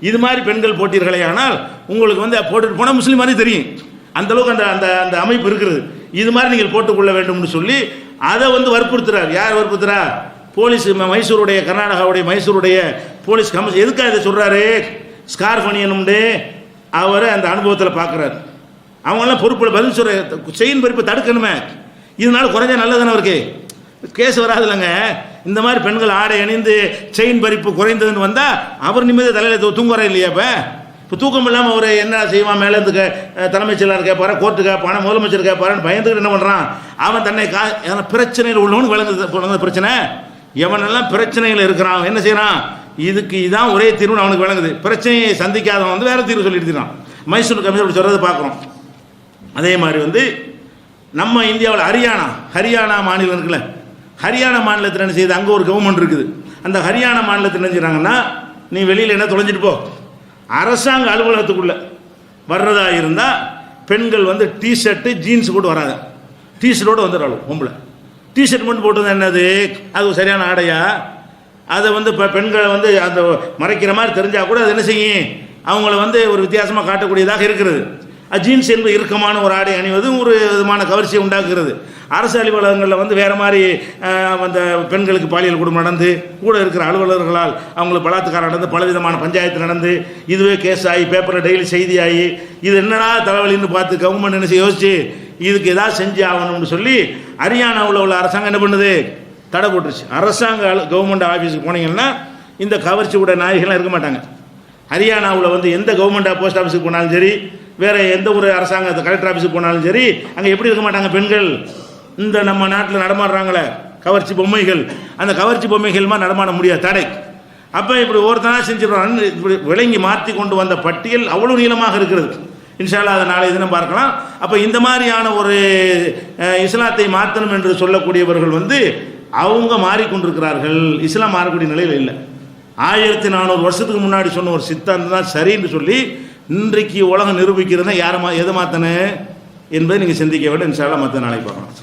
இது மாதிரி பெண்கள் போட்டீர்களே ஆனால் உங்களுக்கு வந்து போட்டுட்டு போனால் முஸ்லீம் மாதிரி தெரியும், அந்தளவுக்கு அந்த அந்த அந்த அமைப்பு இருக்கிறது, இது மாதிரி நீங்கள் போட்டுக்கொள்ள வேண்டும்னு சொல்லி அதை வந்து வற்புறுத்துறார். யார் வற்புறுத்துறா, போலீஸ், மைசூருடைய, கர்நாடகாவுடைய மைசூருடைய போலீஸ் கமிஷன். எதுக்காக இதை சொல்கிறாரு, ஸ்கார்ஃப் அணியணும்னு அவர் அந்த அனுபவத்தில் பார்க்குறாரு. அவங்களாம் பொறுப்பில் பதில் சொல்கிற, செயின் பறிப்பு தடுக்கணுமே, இதனால குறைஞ்சா நல்லதானே அவருக்கு, கேஸ் வராது இல்லைங்க. இந்த மாதிரி பெண்கள் ஆடை அணிந்து செயின் பறிப்பு குறைந்ததுன்னு வந்தால் அவர் நிம்மதி தலையில் தூங்குறா இல்லையா. இப்போ தூக்கம் இல்லாமல் அவர் என்ன செய்வான், மேலே இருந்து தலைமைச் செயலாளர் கேட்பாரா, கோர்ட்டு கேட்பானா, முதலமைச்சர் கேட்பாரான்னு பயந்துக்கிட்டு என்ன பண்ணுறான், அவன் தன்னை பிரச்சனையில் உள்ளவனு விளங்குது பிரச்சனை. எவனெல்லாம் பிரச்சனைகள் இருக்கிறான் என்ன செய்யறான், இதுக்கு இதான் ஒரே தீர்வுன்னு அவனுக்கு விளங்குது. பிரச்சனையை சந்திக்காதவன் வந்து வேற தீர்வு சொல்லிட்டு இருக்கான். மைசூர் கமிஷன் சொல்றதை பார்க்குறோம். அதே மாதிரி வந்து நம்ம இந்தியாவில் ஹரியானா மாநிலம் இருக்குல்ல, ஹரியானா மாநிலத்தில் என்ன செய்யுது, அங்கே ஒரு கவர்மெண்ட் இருக்குது. அந்த ஹரியானா மாநிலத்தில் என்ன செய்கிறாங்கன்னா, நீ வெளியில் என்ன தொலைஞ்சிட்டு போ, அரசாங்க அலுவலகத்துக்குள்ளே வர்றதா இருந்தால் பெண்கள் வந்து டிஷர்ட்டு ஜீன்ஸ் போட்டு வராங்க, டிஷர்ட்டோடு வந்துடுறாங்க. பொம்பளை டிஷர்ட் மட்டும் போட்டு என்னது, அது சரியான ஆடையா, அதை வந்து இப்போ பெண்களை வந்து அந்த மறைக்கிற மாதிரி தெரிஞ்சால் கூட அது என்ன செய்யும், அவங்கள வந்து ஒரு வித்தியாசமாக காட்டக்கூடியதாக இருக்கிறது. ஜீன்ஸ் என்பது இறுக்கமான ஒரு ஆடை அணிவது ஒரு விதமான கவர்ச்சியை உண்டாக்குகிறது. அரசு அலுவலகங்களில் வந்து வேறு மாதிரி அந்த பெண்களுக்கு பாலியல் குடும்பம் நடந்து, கூட இருக்கிற அலுவலர்களால் அவங்களுக்கு பலாத்காரம் நடந்து, பலவிதமான பஞ்சாயத்து நடந்து, இதுவே கேஸ் ஆகி பேப்பரில் டெய்லி செய்தி ஆகி, இது என்னடா தலைவலின்னு பார்த்து கவர்மெண்ட் என்ன செய்ய யோசிச்சு இதுக்கு ஏதாவது செஞ்சு ஆகணும்னு சொல்லி ஹரியானாவில் உள்ள அரசாங்கம் என்ன பண்ணுது, தடை போட்டுருச்சு. அரசாங்க கவர்மெண்ட் ஆஃபீஸுக்கு போனீங்கன்னா இந்த கவர்ச்சி கூட நாய்கள்லாம் இருக்க மாட்டாங்க. ஹரியானாவில் வந்து எந்த கவர்மெண்ட் போஸ்ட் ஆஃபீஸுக்கு போனாலும் சரி, வேறு எந்த ஒரு அரசாங்க கலெக்டர் ஆஃபீஸுக்கு போனாலும் சரி, அங்கே எப்படி இருக்க மாட்டாங்க பெண்கள், இந்த நம்ம நாட்டில் நடமாடுறாங்களே கவர்ச்சி பொம்மைகள், அந்த கவர்ச்சி பொம்மைகள் மாதிரி நடமாட முடியாது, தடை. அப்போ இப்படி ஒருத்தனாக செஞ்சிடறான்னு இப்படி விளங்கி மாற்றி கொண்டு வந்த பட்டியல் அவ்வளோ நீளமாக இருக்கிறது. இன்ஷா அல்லாஹ் அதை நாளை தினம் பார்க்கலாம். அப்போ இந்த மாதிரியான ஒரு இஸ்லாத்தை மாற்றணும் என்று சொல்லக்கூடியவர்கள் வந்து அவங்க மாறிக்கொண்டிருக்கிறார்கள். இஸ்லாம் மாறக்கூடிய நிலையில் இல்லை. 1400 வருஷத்துக்கு முன்னாடி சொன்ன ஒரு சித்தாந்தம் தான் சரின்னு சொல்லி இன்றைக்கு உலகம் நிரூபிக்கிறதுனா யாரை எதை மாற்றணும் என்பதை நீங்கள் சிந்திக்க வேண்டும். இன்ஷா அல்லாஹ் மற்ற நாளைக்கு பார்க்கலாம்.